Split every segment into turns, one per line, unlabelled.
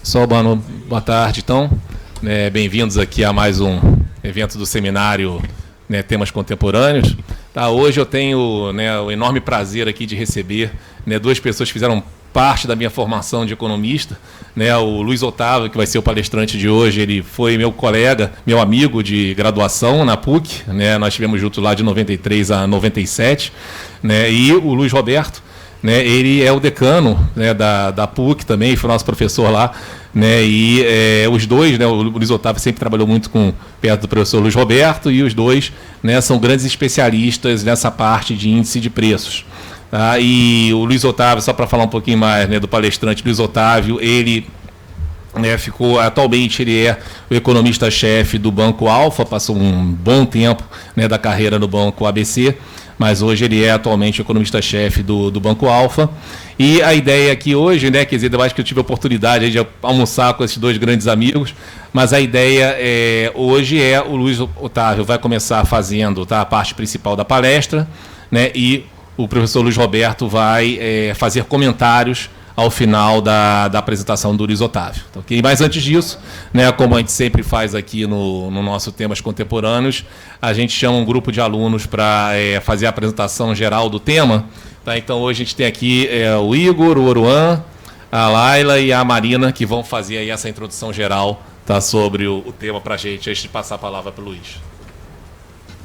Pessoal, boa tarde, então. Bem-vindos aqui a mais um evento do seminário, Temas Contemporâneos. Tá, hoje eu tenho o enorme prazer aqui de receber duas pessoas que fizeram parte da minha formação de economista. O Luiz Otávio, que vai ser o palestrante de hoje, ele foi meu colega, meu amigo de graduação na PUC. Nós estivemos juntos lá de 93 a 97. E o Luiz Roberto, ele é o decano da PUC também, foi nosso professor lá. E os dois, o Luiz Otávio sempre trabalhou muito perto do professor Luiz Roberto, e os dois são grandes especialistas nessa parte de índice de preços. Tá? E o Luiz Otávio, só para falar um pouquinho mais do palestrante Luiz Otávio, ele atualmente ele é o economista-chefe do Banco Alfa, passou um bom tempo da carreira no Banco ABC, mas hoje ele é atualmente o economista-chefe do Banco Alfa. E a ideia aqui hoje, quer dizer, eu acho que eu tive a oportunidade de almoçar com esses dois grandes amigos, mas a ideia hoje é o Luiz Otávio vai começar fazendo a parte principal da palestra, e o professor Luiz Roberto vai fazer comentários ao final da apresentação do Luiz Otávio. Então, mas antes disso, como a gente sempre faz aqui no nosso Temas Contemporâneos, a gente chama um grupo de alunos para fazer a apresentação geral do tema. Tá? Então, hoje a gente tem aqui o Igor, o Oruan, a Laila e a Marina, que vão fazer aí essa introdução geral, tá, sobre o tema para a gente, antes de passar a palavra para o Luiz.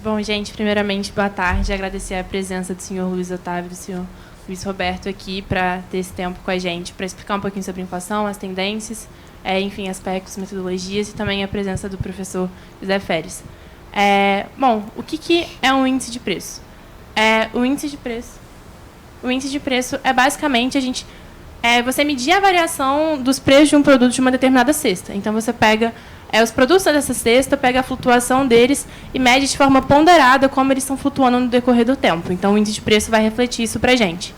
Bom, gente, primeiramente, boa tarde. Agradecer a presença do senhor Luiz Otávio e do senhor Luiz Roberto aqui para ter esse tempo com a gente, para explicar um pouquinho sobre a inflação, as tendências, enfim, aspectos, metodologias, e também a presença do professor José Férez. Bom, o que é um índice de preço? O índice de preço é basicamente você medir a variação dos preços de um produto de uma determinada cesta. Então, você pega os produtos dessa cesta, pega a flutuação deles e mede de forma ponderada como eles estão flutuando no decorrer do tempo. Então, o índice de preço vai refletir isso para a gente.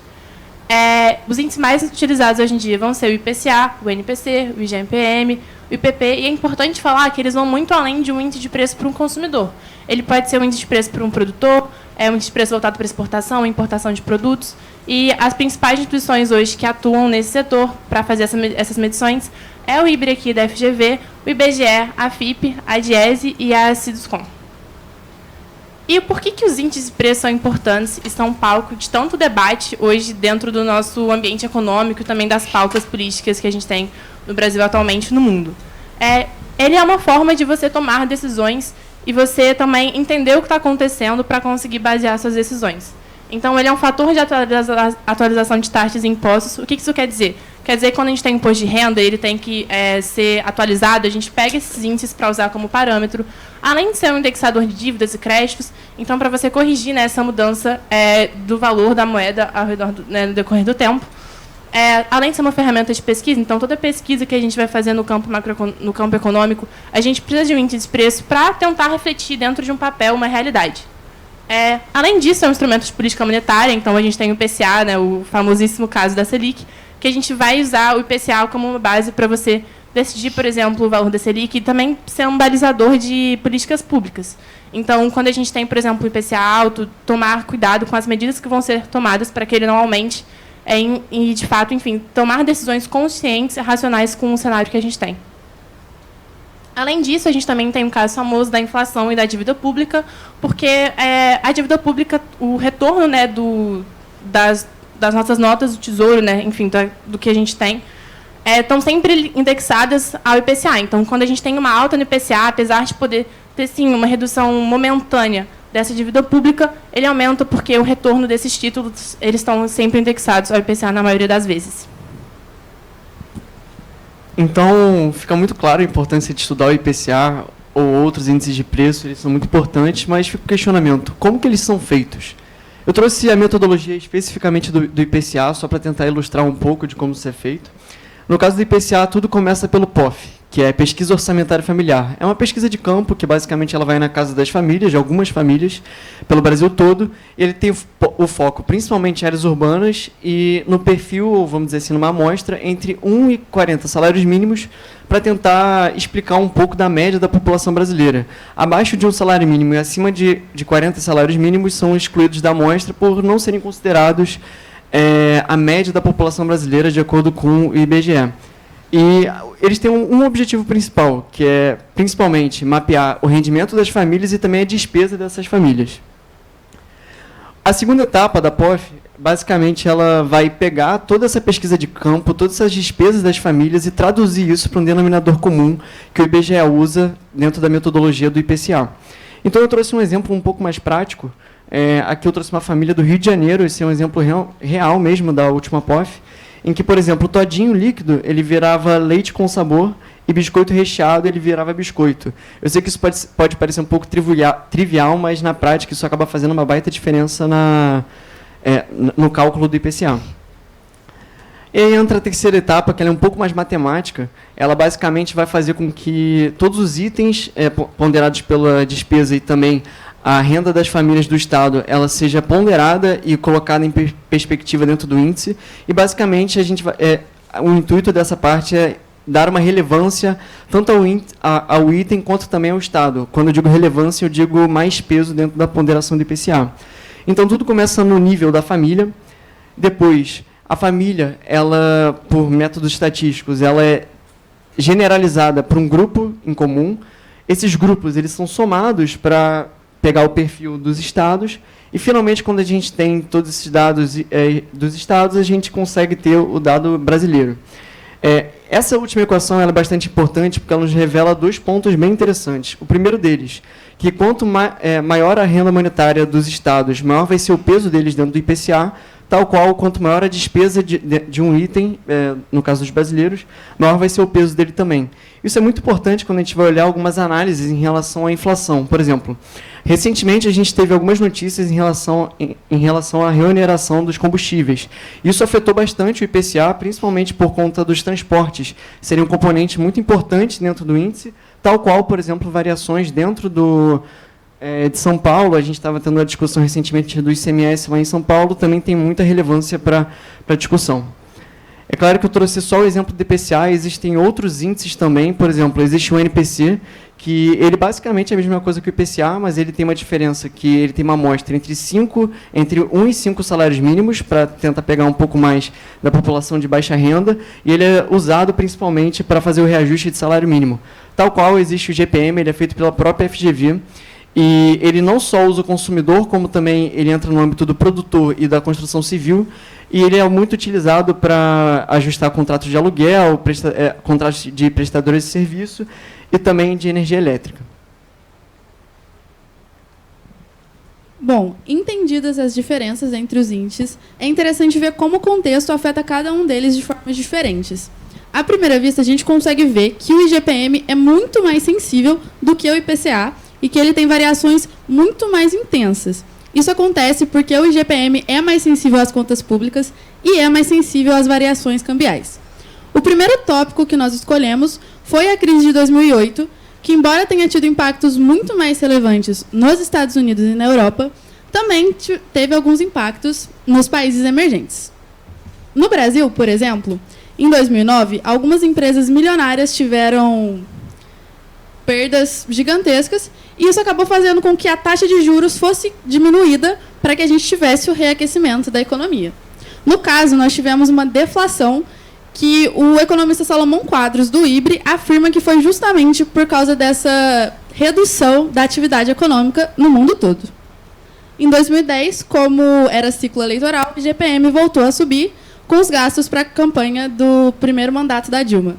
Os índices mais utilizados hoje em dia vão ser o IPCA, o NPC, o IGPM, o IPP, e é importante falar que eles vão muito além de um índice de preço para um consumidor. Ele pode ser um índice de preço para um produtor, um índice de preço voltado para exportação, importação de produtos, e as principais instituições hoje que atuam nesse setor para fazer essas medições é o IBRE aqui da FGV, o IBGE, a FIPE, a DIESE e a Ciduscom. E por que os índices de preço são importantes e são palco de tanto debate hoje dentro do nosso ambiente econômico e também das pautas políticas que a gente tem no Brasil atualmente e no mundo? Ele é uma forma de você tomar decisões e você também entender o que está acontecendo para conseguir basear suas decisões. Então, ele é um fator de atualização de taxas e impostos. O que isso quer dizer? Quer dizer que quando a gente tem imposto de renda, ele tem que ser atualizado, a gente pega esses índices para usar como parâmetro, além de ser um indexador de dívidas e créditos, então, para você corrigir essa mudança do valor da moeda ao redor no decorrer do tempo. Além de ser uma ferramenta de pesquisa, então, toda pesquisa que a gente vai fazer no campo econômico, a gente precisa de um índice de preço para tentar refletir dentro de um papel uma realidade. Além disso, é um instrumento de política monetária, então a gente tem o IPCA, o famosíssimo caso da Selic, que a gente vai usar o IPCA como uma base para você decidir, por exemplo, o valor da Selic e também ser um balizador de políticas públicas. Então, quando a gente tem, por exemplo, o IPCA alto, tomar cuidado com as medidas que vão ser tomadas para que ele não aumente e, de fato, enfim, tomar decisões conscientes e racionais com o cenário que a gente tem. Além disso, a gente também tem um caso famoso da inflação e da dívida pública, porque a dívida pública, o retorno das nossas notas do Tesouro, enfim, do que a gente tem, estão sempre indexadas ao IPCA. Então, quando a gente tem uma alta no IPCA, apesar de poder ter, sim, uma redução momentânea dessa dívida pública, ele aumenta porque o retorno desses títulos eles estão sempre indexados ao IPCA na maioria das vezes.
Então, fica muito claro a importância de estudar o IPCA ou outros índices de preço, eles são muito importantes, mas fica o questionamento, como que eles são feitos? Eu trouxe a metodologia especificamente do IPCA, só para tentar ilustrar um pouco de como isso é feito. No caso do IPCA, tudo começa pelo POF, que é Pesquisa Orçamentária Familiar. É uma pesquisa de campo que, basicamente, ela vai na casa das famílias, de algumas famílias, pelo Brasil todo. Ele tem o foco, principalmente em áreas urbanas, e no perfil, vamos dizer assim, numa amostra, entre 1 e 40 salários mínimos, para tentar explicar um pouco da média da população brasileira. Abaixo de um salário mínimo e acima de 40 salários mínimos são excluídos da amostra por não serem considerados a média da população brasileira, de acordo com o IBGE. E eles têm um objetivo principal, que é, principalmente, mapear o rendimento das famílias e também a despesa dessas famílias. A segunda etapa da POF, basicamente, ela vai pegar toda essa pesquisa de campo, todas essas despesas das famílias e traduzir isso para um denominador comum que o IBGE usa dentro da metodologia do IPCA. Então, eu trouxe um exemplo um pouco mais prático. Aqui eu trouxe uma família do Rio de Janeiro, esse é um exemplo real mesmo da última POF, em que, por exemplo, o todinho líquido, ele virava leite com sabor e biscoito recheado, ele virava biscoito. Eu sei que isso pode parecer um pouco trivial, mas na prática isso acaba fazendo uma baita diferença no cálculo do IPCA. E aí entra a terceira etapa, que ela é um pouco mais matemática. Ela basicamente vai fazer com que todos os itens ponderados pela despesa e também a renda das famílias do Estado ela seja ponderada e colocada em perspectiva dentro do índice. E, basicamente, o intuito dessa parte é dar uma relevância tanto ao item quanto também ao Estado. Quando eu digo relevância, eu digo mais peso dentro da ponderação do IPCA. Então, tudo começa no nível da família. Depois, a família, ela, por métodos estatísticos, ela é generalizada para um grupo em comum. Esses grupos eles são somados para pegar o perfil dos estados, e, finalmente, quando a gente tem todos esses dados dos estados, a gente consegue ter o dado brasileiro. Essa última equação ela é bastante importante, porque ela nos revela 2 pontos bem interessantes. O primeiro deles, que quanto maior a renda monetária dos estados, maior vai ser o peso deles dentro do IPCA, tal qual, quanto maior a despesa de um item, no caso dos brasileiros, maior vai ser o peso dele também. Isso é muito importante quando a gente vai olhar algumas análises em relação à inflação. Por exemplo, recentemente a gente teve algumas notícias em relação à reoneração dos combustíveis. Isso afetou bastante o IPCA, principalmente por conta dos transportes. Seria um componente muito importante dentro do índice, tal qual, por exemplo, variações dentro de São Paulo. A gente estava tendo uma discussão recentemente do ICMS lá em São Paulo, também tem muita relevância para a discussão. É claro que eu trouxe só o exemplo do IPCA, existem outros índices também, por exemplo, existe o NPC, que ele basicamente é a mesma coisa que o IPCA, mas ele tem uma diferença, que ele tem uma amostra entre 1 e 5 salários mínimos, para tentar pegar um pouco mais da população de baixa renda, e ele é usado principalmente para fazer o reajuste de salário mínimo. Tal qual existe o GPM, ele é feito pela própria FGV, e ele não só usa o consumidor, como também ele entra no âmbito do produtor e da construção civil, e ele é muito utilizado para ajustar contratos de aluguel, contratos de prestadores de serviço e também de energia elétrica.
Bom, entendidas as diferenças entre os índices, é interessante ver como o contexto afeta cada um deles de formas diferentes. À primeira vista, a gente consegue ver que o IGPM é muito mais sensível do que o IPCA e que ele tem variações muito mais intensas. Isso acontece porque o IGPM é mais sensível às contas públicas e é mais sensível às variações cambiais. O primeiro tópico que nós escolhemos foi a crise de 2008, que, embora tenha tido impactos muito mais relevantes nos Estados Unidos e na Europa, também teve alguns impactos nos países emergentes. No Brasil, por exemplo, em 2009, algumas empresas milionárias tiveram perdas gigantescas, e isso acabou fazendo com que a taxa de juros fosse diminuída para que a gente tivesse o reaquecimento da economia. No caso, nós tivemos uma deflação que o economista Salomão Quadros, do IBRE, afirma que foi justamente por causa dessa redução da atividade econômica no mundo todo. Em 2010, como era ciclo eleitoral, o IGPM voltou a subir com os gastos para a campanha do primeiro mandato da Dilma.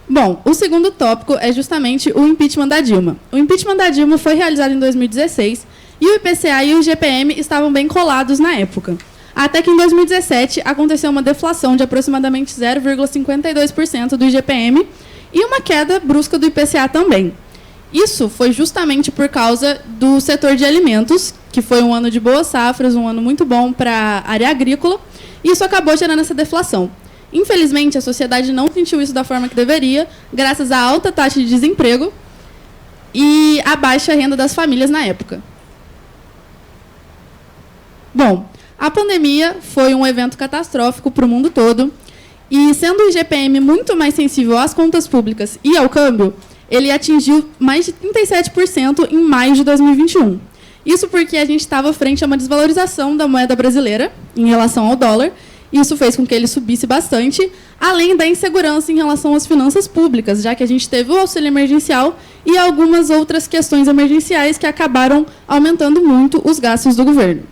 Bom, o segundo tópico é justamente o impeachment da Dilma. O impeachment da Dilma foi realizado em 2016 e o IPCA e o IGPM estavam bem colados na época. Até que em 2017 aconteceu uma deflação de aproximadamente 0,52% do IGPM e uma queda brusca do IPCA também. Isso foi justamente por causa do setor de alimentos, que foi um ano de boas safras, um ano muito bom para a área agrícola, e isso acabou gerando essa deflação. Infelizmente, a sociedade não sentiu isso da forma que deveria, graças à alta taxa de desemprego e à baixa renda das famílias na época. Bom, a pandemia foi um evento catastrófico para o mundo todo, e sendo o IGPM muito mais sensível às contas públicas e ao câmbio, ele atingiu mais de 37% em maio de 2021. Isso porque a gente estava frente a uma desvalorização da moeda brasileira em relação ao dólar, Isso fez com que ele subisse bastante, além da insegurança em relação às finanças públicas, já que a gente teve o auxílio emergencial e algumas outras questões emergenciais que acabaram aumentando muito os gastos do governo.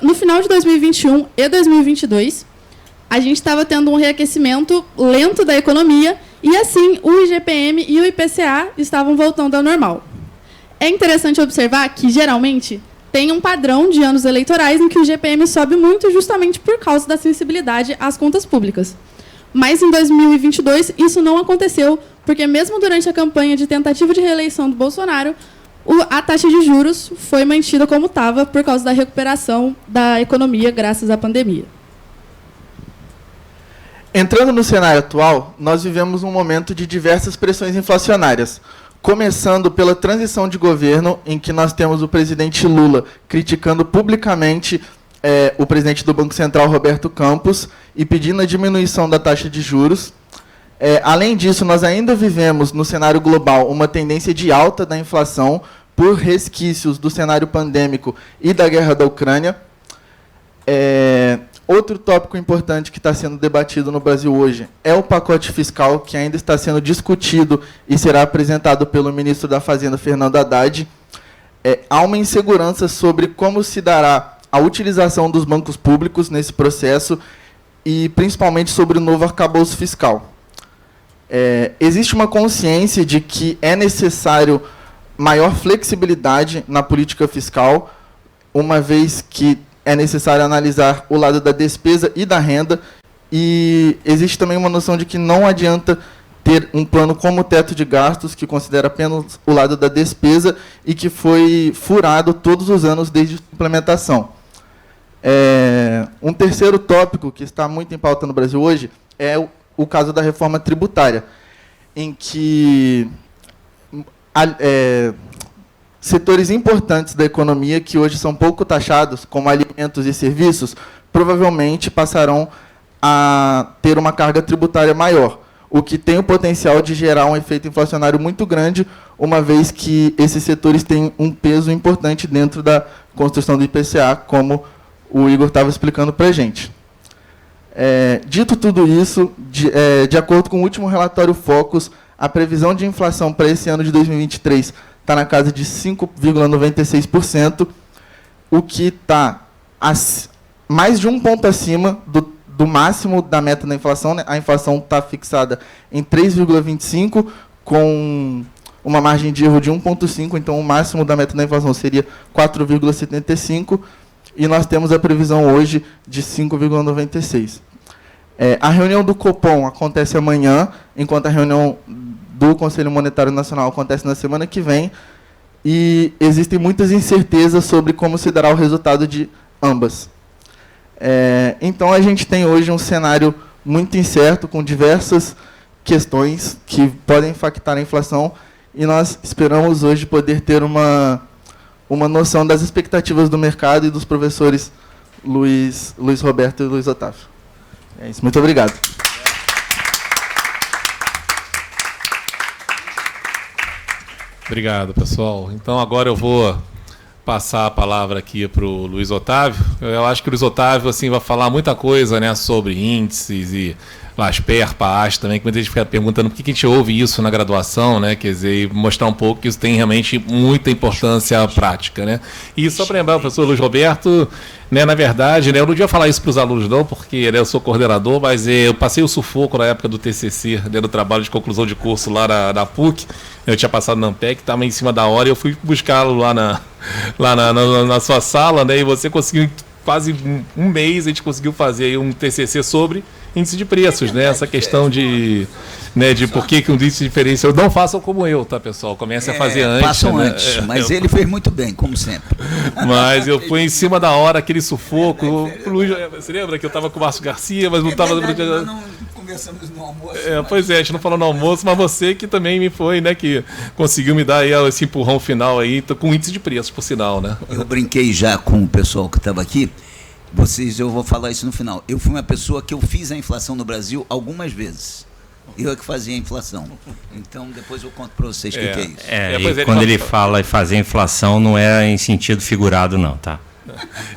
No final de 2021 e 2022, a gente estava tendo um reaquecimento lento da economia e, assim, o IGPM e o IPCA estavam voltando ao normal. É interessante observar que, geralmente, tem um padrão de anos eleitorais em que o IGPM sobe muito justamente por causa da sensibilidade às contas públicas. Mas, em 2022, isso não aconteceu, porque mesmo durante a campanha de tentativa de reeleição do Bolsonaro, a taxa de juros foi mantida como estava por causa da recuperação da economia graças à pandemia.
Entrando no cenário atual, nós vivemos um momento de diversas pressões inflacionárias, começando pela transição de governo, em que nós temos o presidente Lula criticando publicamente o presidente do Banco Central, Roberto Campos, e pedindo a diminuição da taxa de juros. Além disso, nós ainda vivemos, no cenário global, uma tendência de alta da inflação por resquícios do cenário pandêmico e da guerra da Ucrânia. Outro tópico importante que está sendo debatido no Brasil hoje é o pacote fiscal, que ainda está sendo discutido e será apresentado pelo ministro da Fazenda, Fernando Haddad. Há uma insegurança sobre como se dará a utilização dos bancos públicos nesse processo e, principalmente, sobre o novo arcabouço fiscal. Existe uma consciência de que é necessário maior flexibilidade na política fiscal, uma vez que é necessário analisar o lado da despesa e da renda, e existe também uma noção de que não adianta ter um plano como o teto de gastos, que considera apenas o lado da despesa e que foi furado todos os anos desde a implementação. Um terceiro tópico que está muito em pauta no Brasil hoje é o caso da reforma tributária, em que setores importantes da economia, que hoje são pouco taxados, como alimentos e serviços, provavelmente passarão a ter uma carga tributária maior, o que tem o potencial de gerar um efeito inflacionário muito grande, uma vez que esses setores têm um peso importante dentro da construção do IPCA, como o Igor estava explicando para a gente. Dito tudo isso, de acordo com o último relatório Focus, a previsão de inflação para esse ano de 2023 está na casa de 5,96%, o que está mais de um ponto acima do máximo da meta da inflação, né? A inflação está fixada em 3,25%, com uma margem de erro de 1,5%, então o máximo da meta da inflação seria 4,75%, e nós temos a previsão hoje de 5,96%. A reunião do Copom acontece amanhã, enquanto a reunião do Conselho Monetário Nacional acontece na semana que vem, e existem muitas incertezas sobre como se dará o resultado de ambas. Então, a gente tem hoje um cenário muito incerto, com diversas questões que podem impactar a inflação, e nós esperamos hoje poder ter uma noção das expectativas do mercado e dos professores Luiz Roberto e Luiz Otávio. É isso, muito obrigado.
Obrigado, pessoal. Então, agora eu vou passar a palavra aqui para o Luiz Otávio. Eu acho que o Luiz Otávio assim, vai falar muita coisa, né, sobre índices e LASPER, PAAS também, que muita gente fica perguntando por que a gente ouve isso na graduação, né? Quer dizer, e mostrar um pouco que isso tem realmente muita importância prática, né? E só para lembrar, o professor Luiz Roberto, né, na verdade, né, eu não devia falar isso para os alunos não, porque né, eu sou coordenador, mas eu passei o sufoco na época do TCC, né, do trabalho de conclusão de curso lá na PUC. Eu tinha passado na Ampec, estava em cima da hora, e eu fui buscá-lo lá na sua sala, né? E você conseguiu, quase um mês, a gente conseguiu fazer aí um TCC sobre índice de preços, né? Essa questão de por que um índice diferencial. Não façam como eu, tá, pessoal? Comecem a fazer antes.
Façam
né?
antes, mas ele fez muito bem, como sempre.
Mas eu fui em cima da hora, aquele sufoco. Você lembra que eu estava com o Márcio Garcia, mas não estava...
Não conversamos no almoço.
Pois é, a gente não falou no almoço, mas você que também me foi, né, que conseguiu me dar aí esse empurrão final aí, com índice de preços, por sinal, né?
Eu brinquei já com o pessoal que estava aqui. Eu vou falar isso no final. Eu fui uma pessoa que eu fiz a inflação no Brasil algumas vezes. Eu é que fazia a inflação. Então, depois eu conto para vocês o que é isso.
E quando ele fala em fazer inflação, não é em sentido figurado, não, tá?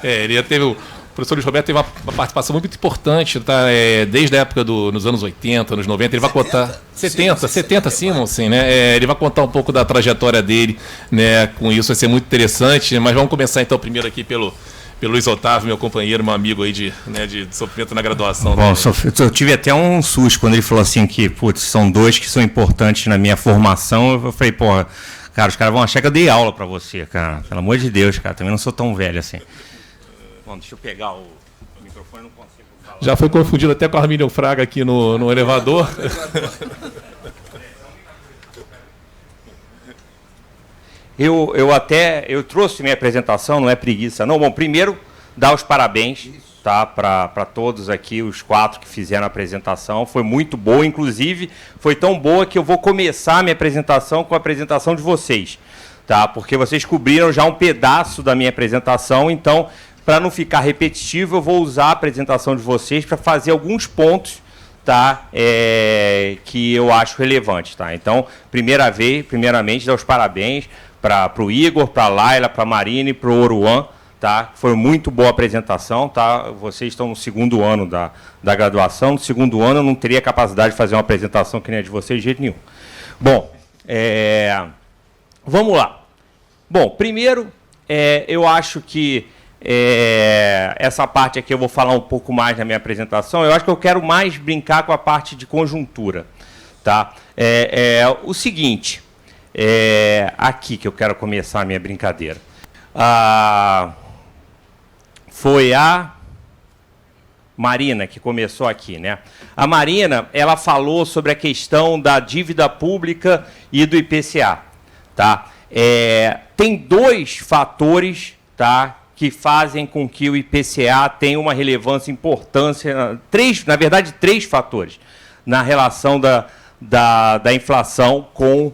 Ele teve o professor Luiz Roberto teve uma participação muito importante, tá? Desde a época nos anos 80, anos 90, ele vai contar... 70, Simonsen, né? Ele vai contar um pouco da trajetória dele, né? Com isso vai ser muito interessante, mas vamos começar então primeiro aqui pelo Luiz Otávio, meu companheiro, meu amigo aí de sofrimento na graduação.
Bom, eu tive até um susto quando ele falou assim que, putz, são dois que são importantes na minha formação. Eu falei, porra, cara, os caras vão achar que eu dei aula pra você, cara. Pelo amor de Deus, cara, também não sou tão velho assim. Bom, deixa eu pegar o microfone, não consigo falar.
Já foi confundido até com a Armínio Fraga aqui no elevador.
Eu trouxe minha apresentação, não é preguiça, não. Bom, primeiro, dar os parabéns, tá, para todos aqui, os 4 que fizeram a apresentação. Foi muito boa, inclusive, foi tão boa que eu vou começar a minha apresentação com a apresentação de vocês, tá? Porque vocês cobriram já um pedaço da minha apresentação, então, para não ficar repetitivo, eu vou usar a apresentação de vocês para fazer alguns pontos, tá, que eu acho relevantes, tá? Então, primeiramente, dar os parabéns para o Igor, para a Laila, para a Marina e para o Oruan, tá? Foi muito boa a apresentação, tá? Vocês estão no segundo ano da graduação. No segundo ano eu não teria capacidade de fazer uma apresentação que nem a de vocês de jeito nenhum. Bom, vamos lá. Bom, primeiro, eu acho que essa parte aqui eu vou falar um pouco mais na minha apresentação. Eu acho que eu quero mais brincar com a parte de conjuntura, tá? O seguinte... aqui que eu quero começar a minha brincadeira. Foi a Marina que começou aqui, né? A Marina, ela falou sobre a questão da dívida pública e do IPCA, tá? Tem 2 fatores, tá, que fazem com que o IPCA tenha uma relevância, importância, na verdade, 3 fatores na relação da inflação com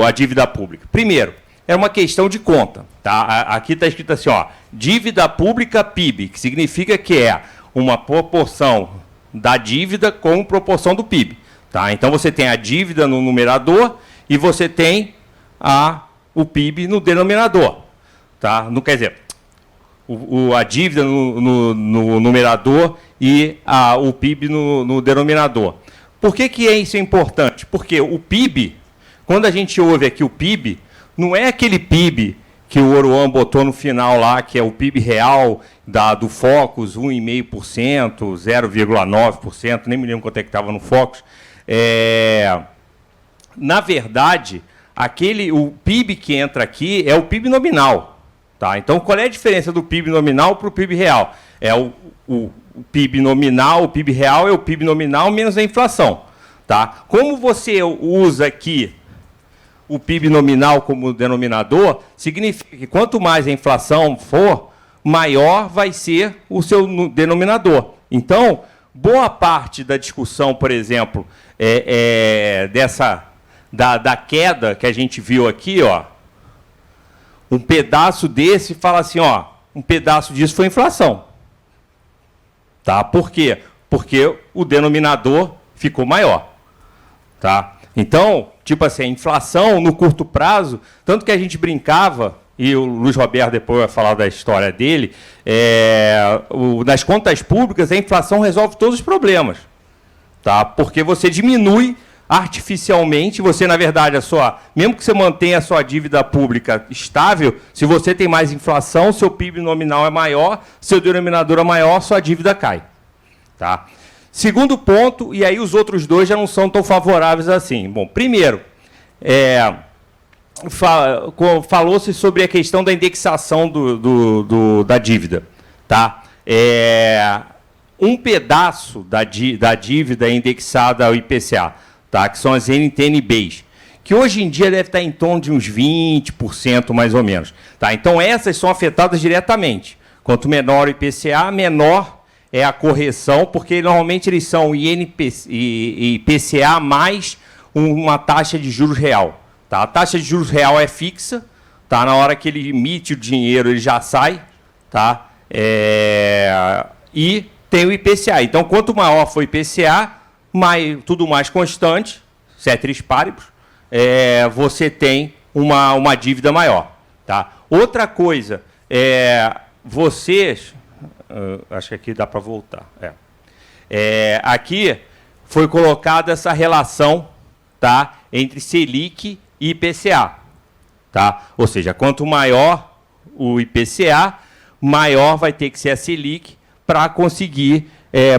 a dívida pública. Primeiro, é uma questão de conta, tá? Aqui está escrito assim, ó, dívida pública PIB, que significa que é uma proporção da dívida com proporção do PIB, tá? Então você tem a dívida no numerador e você tem o PIB no denominador, tá? Não quer dizer a dívida no numerador e o PIB no denominador. Por que isso é importante? Porque o PIB, quando a gente ouve aqui o PIB, não é aquele PIB que o Oruan botou no final lá, que é o PIB real do Focus, 1,5%, 0,9%, nem me lembro quanto é que estava no Focus. Na verdade, o PIB que entra aqui é o PIB nominal. Tá? Então, qual é a diferença do PIB nominal para o PIB real? O PIB nominal, o PIB real é o PIB nominal menos a inflação. Tá? Como você usa aqui o PIB nominal como denominador, significa que quanto mais a inflação for, maior vai ser o seu denominador. Então, boa parte da discussão, por exemplo, da queda que a gente viu aqui, ó, um pedaço desse fala assim, ó, um pedaço disso foi inflação. Tá? Por quê? Porque o denominador ficou maior. Tá? Então, tipo assim, a inflação no curto prazo, tanto que a gente brincava, e o Luiz Roberto depois vai falar da história dele, nas contas públicas, a inflação resolve todos os problemas. Tá? Porque você diminui artificialmente, você, na verdade, mesmo que você mantenha a sua dívida pública estável, se você tem mais inflação, seu PIB nominal é maior, seu denominador é maior, sua dívida cai. Tá? Segundo ponto, e aí os outros 2 já não são tão favoráveis assim. Bom, primeiro, falou-se sobre a questão da indexação da dívida. Tá? Um pedaço da dívida é indexada ao IPCA, tá? Que são as NTN-Bs, que hoje em dia deve estar em torno de uns 20%, mais ou menos. Tá? Então, essas são afetadas diretamente. Quanto menor o IPCA, menor é a correção, porque normalmente eles são IPCA mais uma taxa de juros real. Tá? A taxa de juros real é fixa, tá? Na hora que ele emite o dinheiro, ele já sai, tá? E tem o IPCA. Então, quanto maior for o IPCA, tudo mais constante, ceteris paribus, você tem uma dívida maior. Tá? Outra coisa vocês... acho que aqui dá para voltar. Aqui foi colocada essa relação, tá, entre Selic e IPCA. Tá? Ou seja, quanto maior o IPCA, maior vai ter que ser a Selic para conseguir,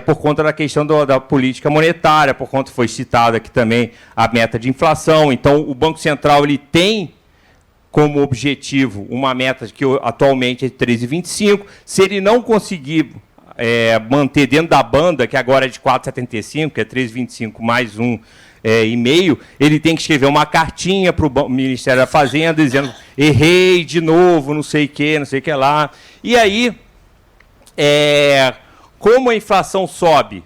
por conta da questão da política monetária, por conta foi citada aqui também a meta de inflação. Então, o Banco Central ele tem como objetivo uma meta que atualmente é de 3,25. Se ele não conseguir manter dentro da banda, que agora é de 4,75, que é 3,25 mais 1,5, ele tem que escrever uma cartinha para o Ministério da Fazenda dizendo errei de novo, não sei o que lá. E aí, como a inflação sobe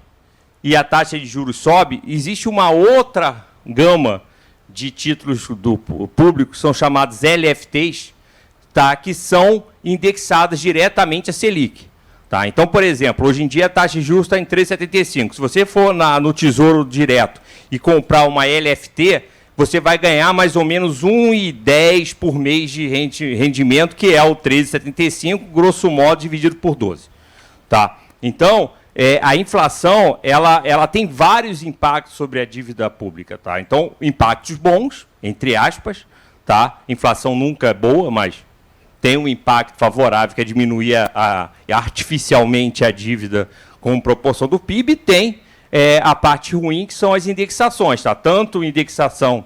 e a taxa de juros sobe, existe uma outra gama de títulos do público, que são chamados LFTs, tá, que são indexadas diretamente a Selic. Tá? Então, por exemplo, hoje em dia a taxa de juros está em 3,75. Se você for no Tesouro Direto e comprar uma LFT, você vai ganhar mais ou menos 1,10 por mês de rendimento, que é o 13,75, grosso modo, dividido por 12. Tá? Então, a inflação ela tem vários impactos sobre a dívida pública. Tá? Então, impactos bons, entre aspas. Tá? Inflação nunca é boa, mas tem um impacto favorável, que é diminuir artificialmente a dívida com proporção do PIB, e tem a parte ruim, que são as indexações, tá? Tanto indexação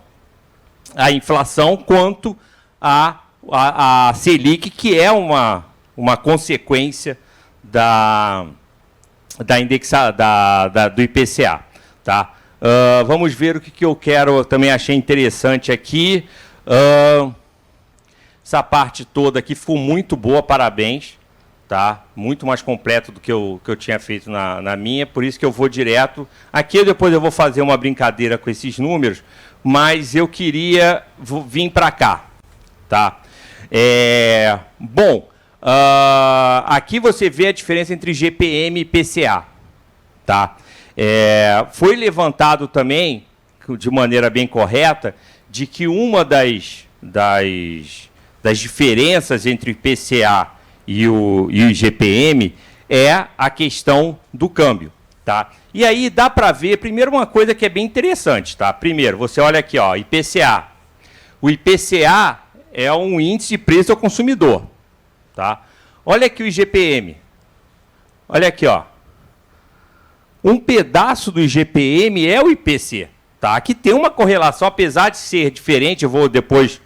à inflação, quanto a Selic, que é uma consequência do IPCA. Tá? Vamos ver o que eu quero, também achei interessante aqui. Essa parte toda aqui ficou muito boa, parabéns. Tá? Muito mais completo do que eu tinha feito na minha, por isso que eu vou direto. Aqui depois eu vou fazer uma brincadeira com esses números, mas eu queria vir para cá. Tá? Aqui você vê a diferença entre GPM e IPCA. Tá? Foi levantado também, de maneira bem correta, de que uma das diferenças entre o IPCA e o IGPM é a questão do câmbio. Tá? E aí dá para ver, primeiro, uma coisa que é bem interessante. Tá? Primeiro, você olha aqui, ó, IPCA. O IPCA é um índice de preço ao consumidor. Tá? Olha aqui o IGPM. Olha aqui, ó. Um pedaço do IGPM é o IPC. Tá? Aqui tem uma correlação, apesar de ser diferente, eu vou depois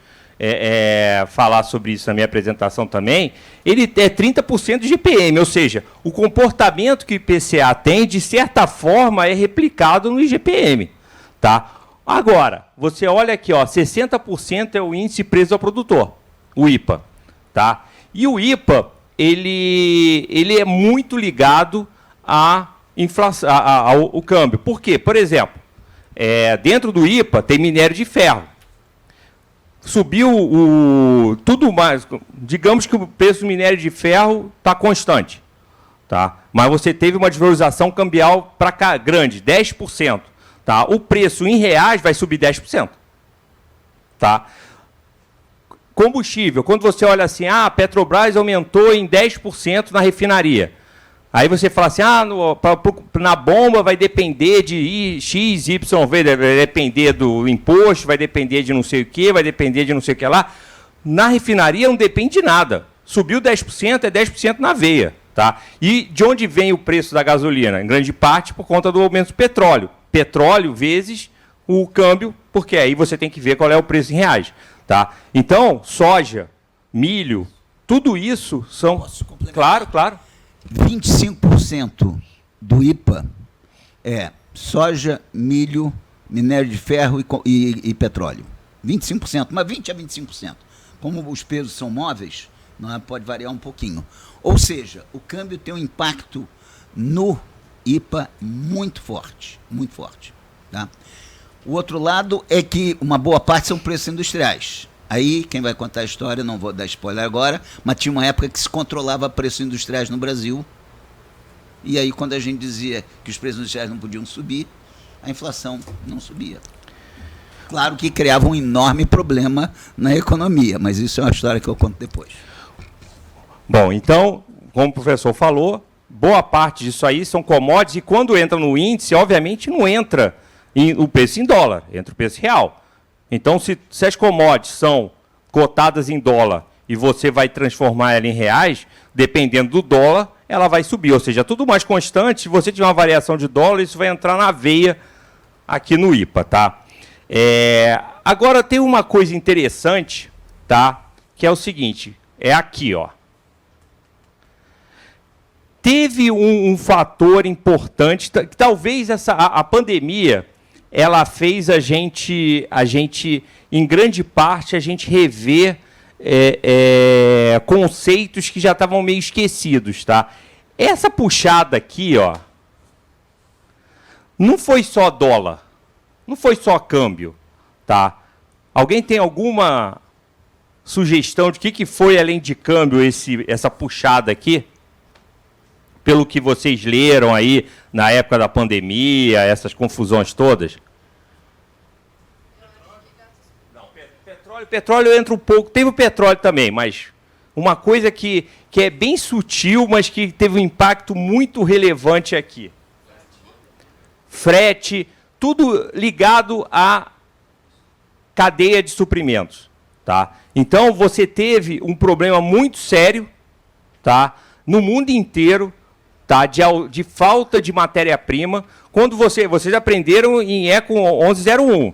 falar sobre isso na minha apresentação também. Ele é 30% de IGPM, ou seja, o comportamento que o IPCA tem, de certa forma, é replicado no IGPM. Tá? Agora, você olha aqui, ó, 60% é o índice de preço ao produtor, o IPA. Tá? E o IPA, ele é muito ligado à inflação, ao câmbio. Por quê? Por exemplo, dentro do IPA tem minério de ferro. Subiu tudo mais, digamos que o preço do minério de ferro está constante. Tá? Mas você teve uma desvalorização cambial grande, 10%. Tá? O preço em reais vai subir 10%. Tá? Combustível, quando você olha assim, a Petrobras aumentou em 10% na refinaria. Aí você fala assim, na bomba vai depender de X, Y, vai depender do imposto, vai depender de não sei o que, vai depender de não sei o que lá. Na refinaria não depende de nada. Subiu 10%, é 10% na veia. Tá? E de onde vem o preço da gasolina? Em grande parte por conta do aumento do petróleo. Petróleo vezes o câmbio, porque aí você tem que ver qual é o preço em reais. Tá? Então, soja, milho, tudo isso são...
Posso complementar?
Claro.
25% do IPA é soja, milho, minério de ferro e petróleo. 25%, mas 20% a 25%. Como os pesos são móveis, pode variar um pouquinho. Ou seja, o câmbio tem um impacto no IPA muito forte, muito forte. Tá? O outro lado é que uma boa parte são preços industriais. Aí, quem vai contar a história, não vou dar spoiler agora, mas tinha uma época que se controlava preços industriais no Brasil. E aí, quando a gente dizia que os preços industriais não podiam subir, a inflação não subia. Claro que criava um enorme problema na economia, mas isso é uma história que eu conto depois.
Bom, então, como o professor falou, boa parte disso aí são commodities, e quando entra no índice, obviamente não entra o preço em dólar, entra o preço real. Então, se as commodities são cotadas em dólar e você vai transformar ela em reais, dependendo do dólar, ela vai subir. Ou seja, tudo mais constante, se você tiver uma variação de dólar, isso vai entrar na veia aqui no IPA, tá? Agora, tem uma coisa interessante, tá? Que é o seguinte, é aqui, ó. Teve um fator importante, que talvez a pandemia, ela fez a gente, em grande parte, a gente rever conceitos que já estavam meio esquecidos, tá? Essa puxada aqui, ó, não foi só dólar, não foi só câmbio, tá? Alguém tem alguma sugestão de que foi, além de câmbio, essa puxada aqui? Pelo que vocês leram aí na época da pandemia, essas confusões todas? Não, petróleo entra um pouco. Teve o petróleo também, mas uma coisa que é bem sutil, mas que teve um impacto muito relevante aqui. Frete, tudo ligado à cadeia de suprimentos, tá? Então, você teve um problema muito sério, tá? No mundo inteiro, tá? De falta de matéria-prima. Quando vocês aprenderam em ECO 1101,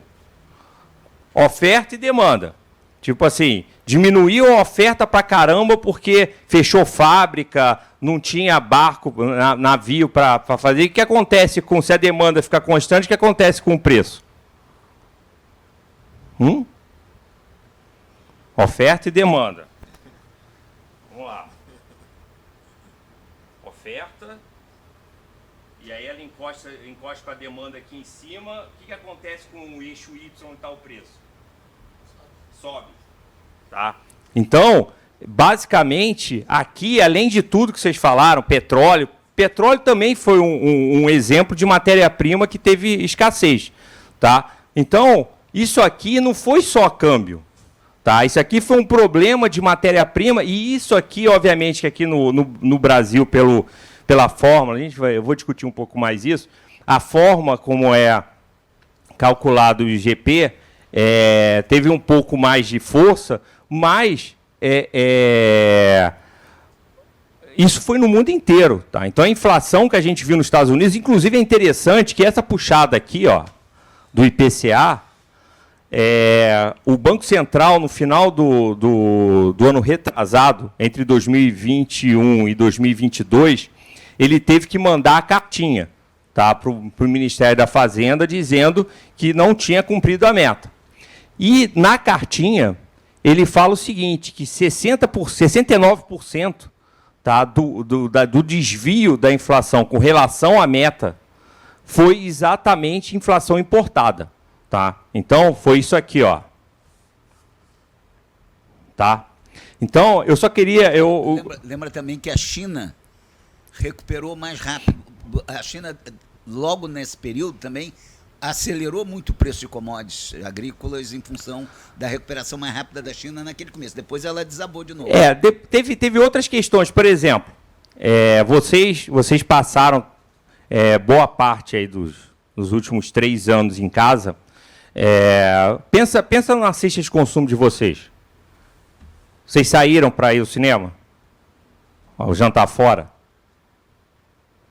oferta e demanda. Tipo assim, diminuiu a oferta pra caramba porque fechou fábrica, não tinha barco, navio para fazer. O que acontece se a demanda ficar constante? O que acontece com o preço? Oferta e demanda. Vamos lá. Oferta. E aí ela encosta com a demanda aqui em cima. O que acontece com o eixo Y onde está o preço? Sobe. Tá? Então, basicamente, aqui, além de tudo que vocês falaram, petróleo também foi um exemplo de matéria-prima que teve escassez. Tá? Então, isso aqui não foi só câmbio. Tá? Isso aqui foi um problema de matéria-prima, e isso aqui, obviamente, que aqui no Brasil, pela fórmula, eu vou discutir um pouco mais isso, a forma como é calculado o IGP teve um pouco mais de força, mas isso foi no mundo inteiro. Tá? Então, a inflação que a gente viu nos Estados Unidos, inclusive é interessante que essa puxada aqui, ó, do IPCA, o Banco Central, no final do ano retrasado, entre 2021 e 2022, ele teve que mandar a cartinha, tá, para o Ministério da Fazenda, dizendo que não tinha cumprido a meta. E, na cartinha, ele fala o seguinte, que 69% tá, do desvio da inflação com relação à meta foi exatamente inflação importada. Tá? Então, foi isso aqui, ó. Tá? Então, eu só queria...
Lembra também que a China recuperou mais rápido. A China, logo nesse período, também acelerou muito o preço de commodities agrícolas em função da recuperação mais rápida da China naquele começo. Depois ela desabou de novo.
Teve outras questões. Por exemplo, vocês passaram boa parte aí dos últimos 3 anos em casa. Pensa na cesta de consumo de vocês. Vocês saíram para ir ao cinema? Ao jantar fora?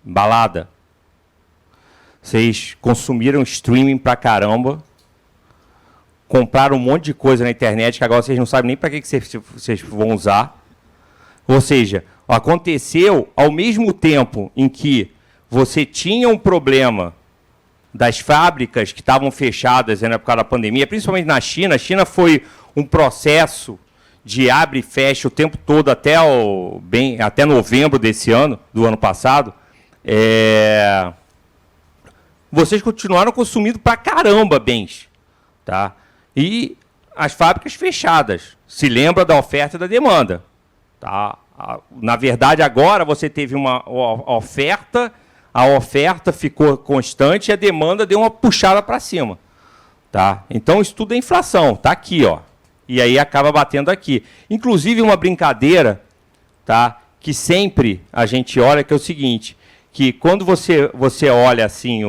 Balada? Vocês consumiram streaming pra caramba? Compraram um monte de coisa na internet que agora vocês não sabem nem para que vocês vão usar? Ou seja, aconteceu ao mesmo tempo em que você tinha um problema das fábricas que estavam fechadas na época da pandemia, principalmente na China. A China foi um processo de abre e fecha o tempo todo até novembro desse ano, do ano passado. Vocês continuaram consumindo pra caramba bens. Tá? E as fábricas fechadas. Se lembra da oferta e da demanda. Tá? Na verdade, agora você teve uma oferta... A oferta ficou constante e a demanda deu uma puxada para cima. Tá? Então, isso tudo é inflação. Está aqui. Ó. E aí acaba batendo aqui. Inclusive, uma brincadeira, tá? Que sempre a gente olha, que é o seguinte, que quando você olha assim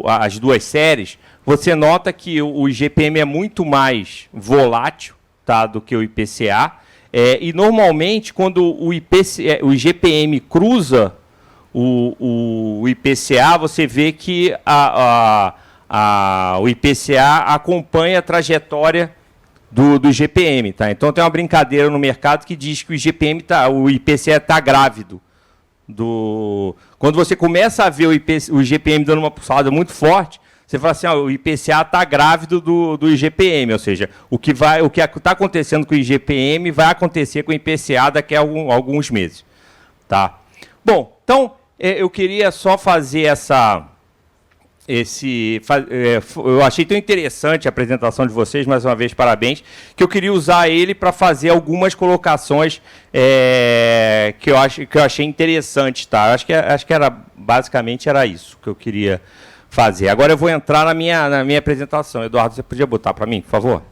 as duas séries, você nota que o IGPM é muito mais volátil, tá, do que o IPCA, e normalmente quando o IGPM cruza o IPCA, você vê que o IPCA acompanha a trajetória do IGPM, tá? Então tem uma brincadeira no mercado que diz que o IPCA está grávido. Quando você começa a ver o IGPM dando uma pulsada muito forte, você fala assim, o IPCA está grávido do IGPM, ou seja, o que está acontecendo com o IGPM vai acontecer com o IPCA daqui a alguns meses. Tá? Bom, então eu queria só fazer eu achei tão interessante a apresentação de vocês, mais uma vez, parabéns, que eu queria usar ele para fazer algumas colocações que eu achei interessante. Tá? Acho que basicamente era isso que eu queria fazer. Agora eu vou entrar na minha apresentação. Eduardo, você podia botar para mim, por favor?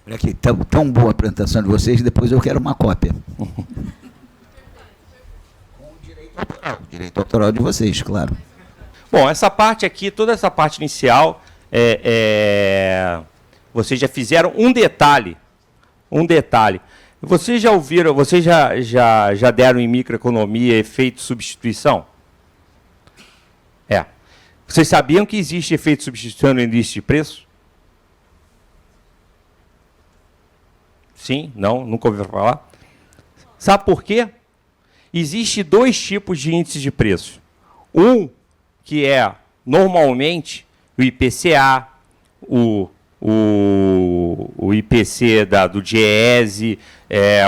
Olha aqui, tão boa a apresentação de vocês, depois eu quero uma cópia. O direito autoral de vocês, claro.
Bom, essa parte aqui, toda essa parte inicial, vocês já fizeram um detalhe. Vocês já ouviram, vocês já deram em microeconomia efeito de substituição? Vocês sabiam que existe efeito de substituição no índice de preço? Sim? Não? Nunca ouviu falar? Sabe por quê? Existem dois tipos de índices de preço. Um, que é, normalmente, o IPCA, o IPC do DIEESE,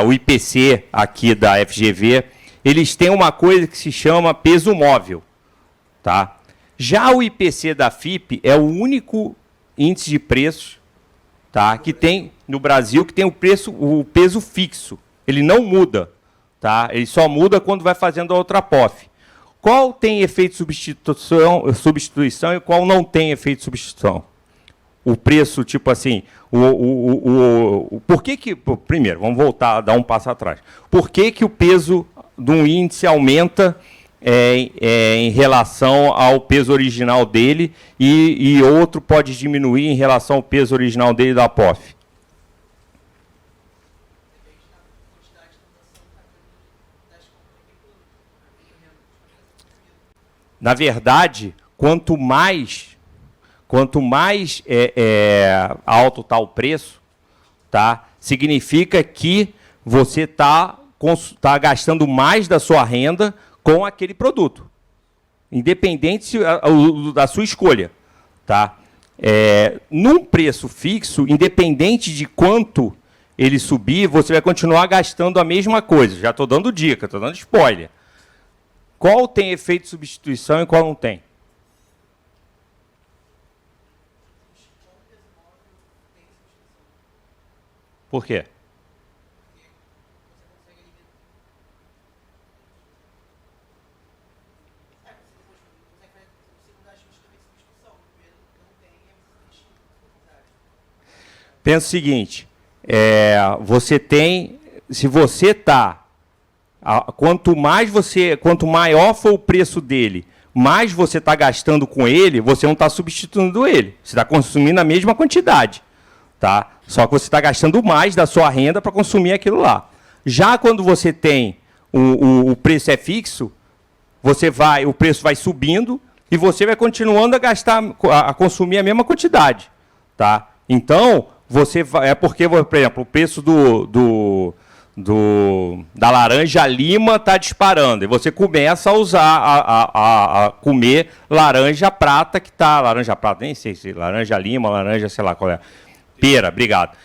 o IPC aqui da FGV, eles têm uma coisa que se chama peso móvel. Tá? Já o IPC da FIPE é o único índice de preços, tá, que tem no Brasil que tem o peso fixo. Ele não muda. Tá? Ele só muda quando vai fazendo a outra POF. Qual tem efeito de substituição e qual não tem efeito de substituição? O preço, tipo assim, por que primeiro, vamos voltar, dar um passo atrás. Por que o peso de um índice aumenta em relação ao peso original dele e outro pode diminuir em relação ao peso original dele da POF? Na verdade, quanto mais alto está o preço, tá, significa que você está gastando mais da sua renda com aquele produto, independente da sua escolha. Tá? Num preço fixo, independente de quanto ele subir, você vai continuar gastando a mesma coisa. Já estou dando dica, estou dando spoiler. Qual tem efeito de substituição e qual não tem? Por quê? Pensa o seguinte, você tem, se você está, quanto maior for o preço dele, mais você está gastando com ele, você não está substituindo ele. Você está consumindo a mesma quantidade. Tá? Só que você está gastando mais da sua renda para consumir aquilo lá. Já quando você tem o preço é fixo, o preço vai subindo e você vai continuando a consumir a mesma quantidade. Tá? Então, porque, por exemplo, o preço da laranja lima está disparando. E você começa a usar, a comer laranja prata, laranja prata, nem sei se laranja lima, laranja, sei lá qual é. Pera, obrigado.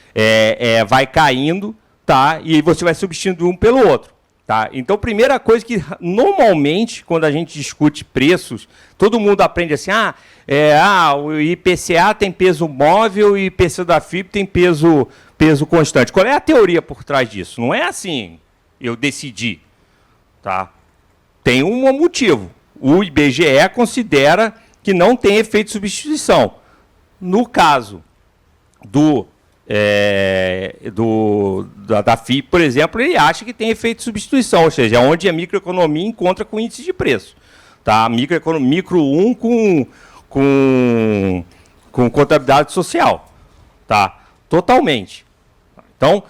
Vai caindo, tá? E você vai substituindo um pelo outro. Tá? Então, primeira coisa que, normalmente, quando a gente discute preços, todo mundo aprende assim, o IPCA tem peso móvel e o IPC da FIPE tem peso constante. Qual é a teoria por trás disso? Não é assim, eu decidi. Tá? Tem um motivo. O IBGE considera que não tem efeito de substituição. No caso do da FIP, por exemplo, ele acha que tem efeito de substituição, ou seja, onde a microeconomia encontra com índice de preço. Tá? Micro 1 com contabilidade social. Tá? Totalmente. Então,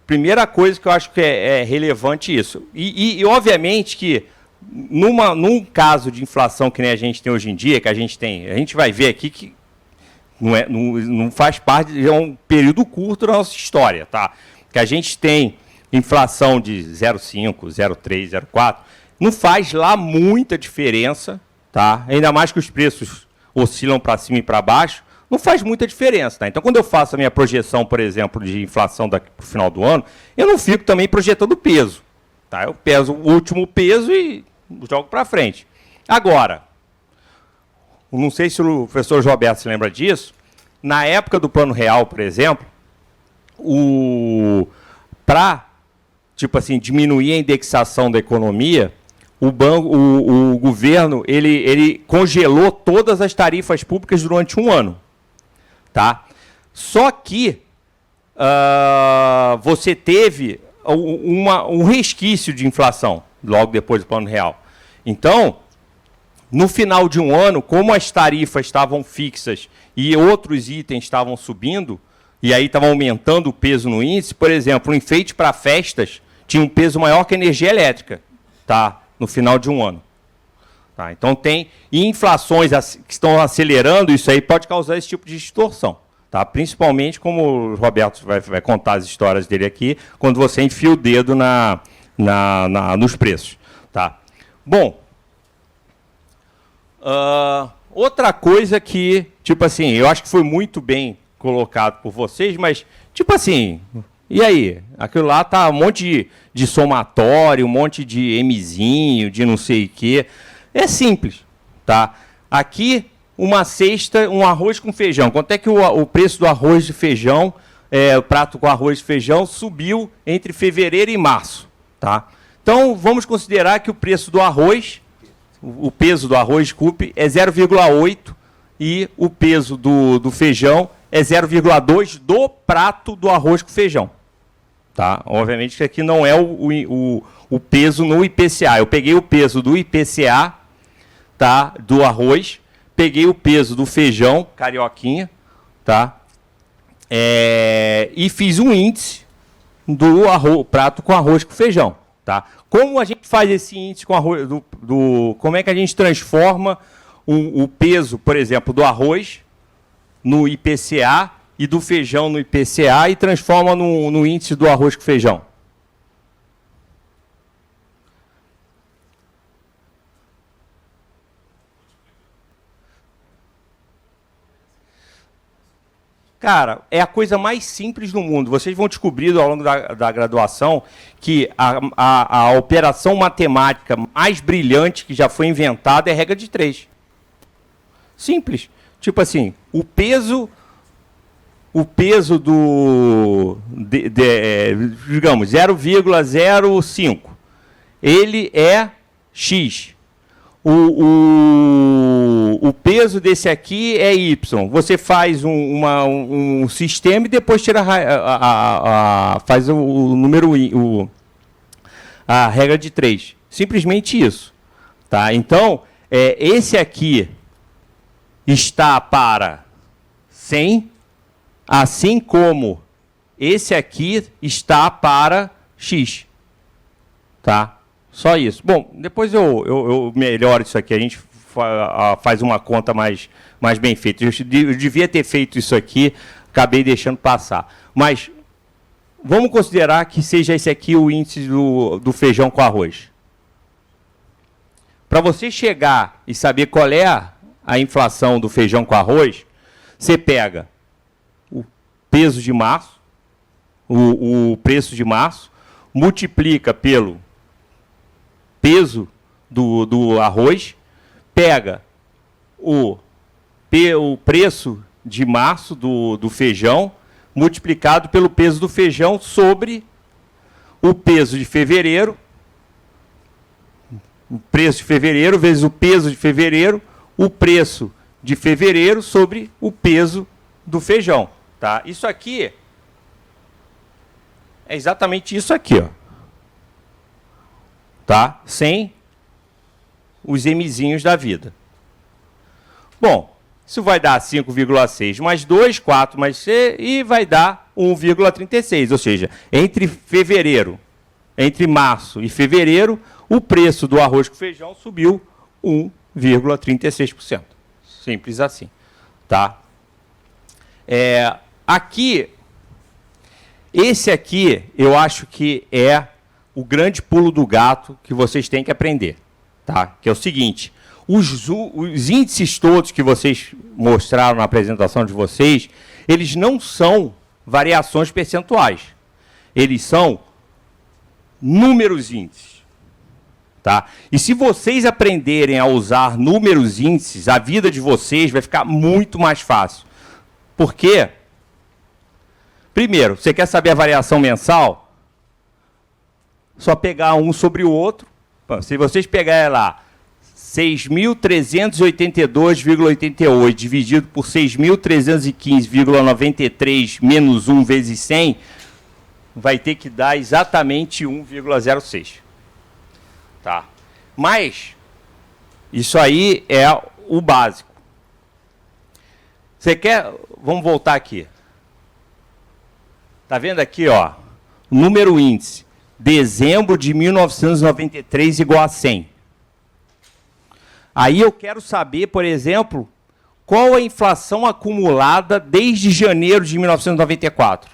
primeira coisa que eu acho que é relevante isso. E obviamente que num caso de inflação que nem a gente tem hoje em dia, que a gente vai ver aqui que não faz parte, é um período curto da nossa história, tá? Que a gente tem inflação de 0,5, 0,3, 0,4, não faz lá muita diferença, tá? Ainda mais que os preços oscilam para cima e para baixo, não faz muita diferença, tá? Então, quando eu faço a minha projeção, por exemplo, de inflação daqui para o final do ano, eu não fico também projetando peso, tá? Eu peso o último peso e jogo para frente. Agora, não sei se o professor Roberto se lembra disso, na época do Plano Real, por exemplo, para tipo assim, diminuir a indexação da economia, o governo ele congelou todas as tarifas públicas durante um ano. Tá? Só que você teve um resquício de inflação logo depois do Plano Real. Então, no final de um ano, como as tarifas estavam fixas e outros itens estavam subindo, e aí estavam aumentando o peso no índice, por exemplo, o enfeite para festas tinha um peso maior que a energia elétrica, tá? No final de um ano. Tá? Então, tem inflações que estão acelerando, isso aí pode causar esse tipo de distorção. Tá? Principalmente, como o Roberto vai contar as histórias dele aqui, quando você enfia o dedo nos preços. Tá? Bom, outra coisa que, tipo assim, eu acho que foi muito bem colocado por vocês, mas, tipo assim, e aí? Aquilo lá tá um monte de somatório, um monte de Mzinho, de não sei o quê. É simples, tá? Aqui, uma cesta, um arroz com feijão. Quanto é que o preço do arroz de feijão, o prato com arroz de feijão, subiu entre fevereiro e março, tá? Então, vamos considerar que o preço do arroz, o peso do arroz, desculpe, é 0,8 e o peso do feijão é 0,2 do prato do arroz com feijão. Tá? Obviamente que aqui não é o peso no IPCA. Eu peguei o peso do IPCA, tá? Do arroz, peguei o peso do feijão, carioquinha, tá? E fiz um índice do prato com arroz com feijão. Tá? Como a gente faz esse índice com arroz, como é que a gente transforma o peso, por exemplo, do arroz no IPCA e do feijão no IPCA e transforma no índice do arroz com feijão? Cara, é a coisa mais simples do mundo. Vocês vão descobrir ao longo da graduação que a operação matemática mais brilhante que já foi inventada é a regra de 3. Simples. Tipo assim, o peso digamos, 0,05, ele é X. O peso desse aqui é Y. Você faz um sistema e depois tira faz o número, a regra de 3. Simplesmente isso. Tá? Então, esse aqui está para 100, assim como esse aqui está para X. Tá? Só isso. Bom, depois eu melhoro isso aqui. A gente faz uma conta mais bem feita. Eu devia ter feito isso aqui, acabei deixando passar. Mas vamos considerar que seja esse aqui o índice do feijão com arroz. Para você chegar e saber qual é a inflação do feijão com arroz, você pega o peso de março, o preço de março, multiplica pelo peso do arroz, pega o preço de março do feijão, multiplicado pelo peso do feijão sobre o peso de fevereiro, o preço de fevereiro vezes o peso de fevereiro, o preço de fevereiro sobre o peso do feijão. Tá? Isso aqui é exatamente isso aqui, ó. Tá? Sem os Mzinhos da vida. Bom, isso vai dar 5,6 mais 2, 4 mais C, e vai dar 1,36. Ou seja, entre março e fevereiro, o preço do arroz com feijão subiu 1,36%. Simples assim. Tá? Aqui, esse aqui, eu acho que é o grande pulo do gato que vocês têm que aprender. Tá? Que é o seguinte, os índices todos que vocês mostraram na apresentação de vocês, eles não são variações percentuais. Eles são números índices. Tá? E se vocês aprenderem a usar números índices, a vida de vocês vai ficar muito mais fácil. Por quê? Primeiro, você quer saber a variação mensal? Só pegar um sobre o outro. Se vocês pegarem lá 6.382,88 dividido por 6.315,93 menos 1 vezes 100, vai ter que dar exatamente 1,06. Tá? Mas, isso aí é o básico. Você quer... Vamos voltar aqui. Tá vendo aqui, ó? Número índice. Dezembro de 1993 igual a 100. Aí eu quero saber, por exemplo, qual a inflação acumulada desde janeiro de 1994.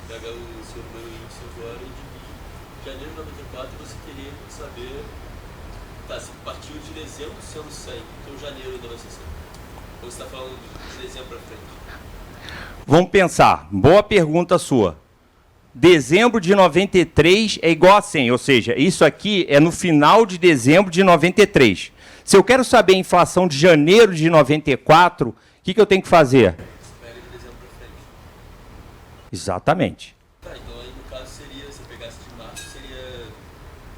Você pega o seu número índice agora e divide. Janeiro de 94 você queria saber... Tá, se partiu de dezembro sendo 100, então janeiro ainda vai ser 100. Ou você está falando de dezembro para frente?
Vamos pensar. Boa pergunta sua. Dezembro de 93 é igual a 100, ou seja, isso aqui é no final de dezembro de 93. Se eu quero saber a inflação de janeiro de 94, o que eu tenho que fazer?
Pega de dezembro para frente.
Exatamente.
Tá, então aí no caso seria, se eu pegasse de março, seria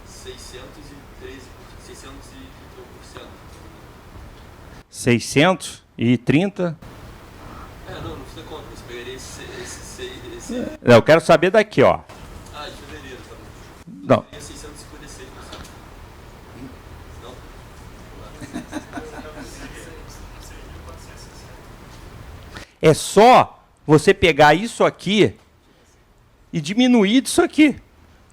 630%.
630?
Não precisa conta, você pegaria esse...
Eu quero saber daqui, ó.
Ah, de fevereiro, tá bom.
Não.
Seria 656%. Não?
É só você pegar isso aqui e diminuir disso aqui.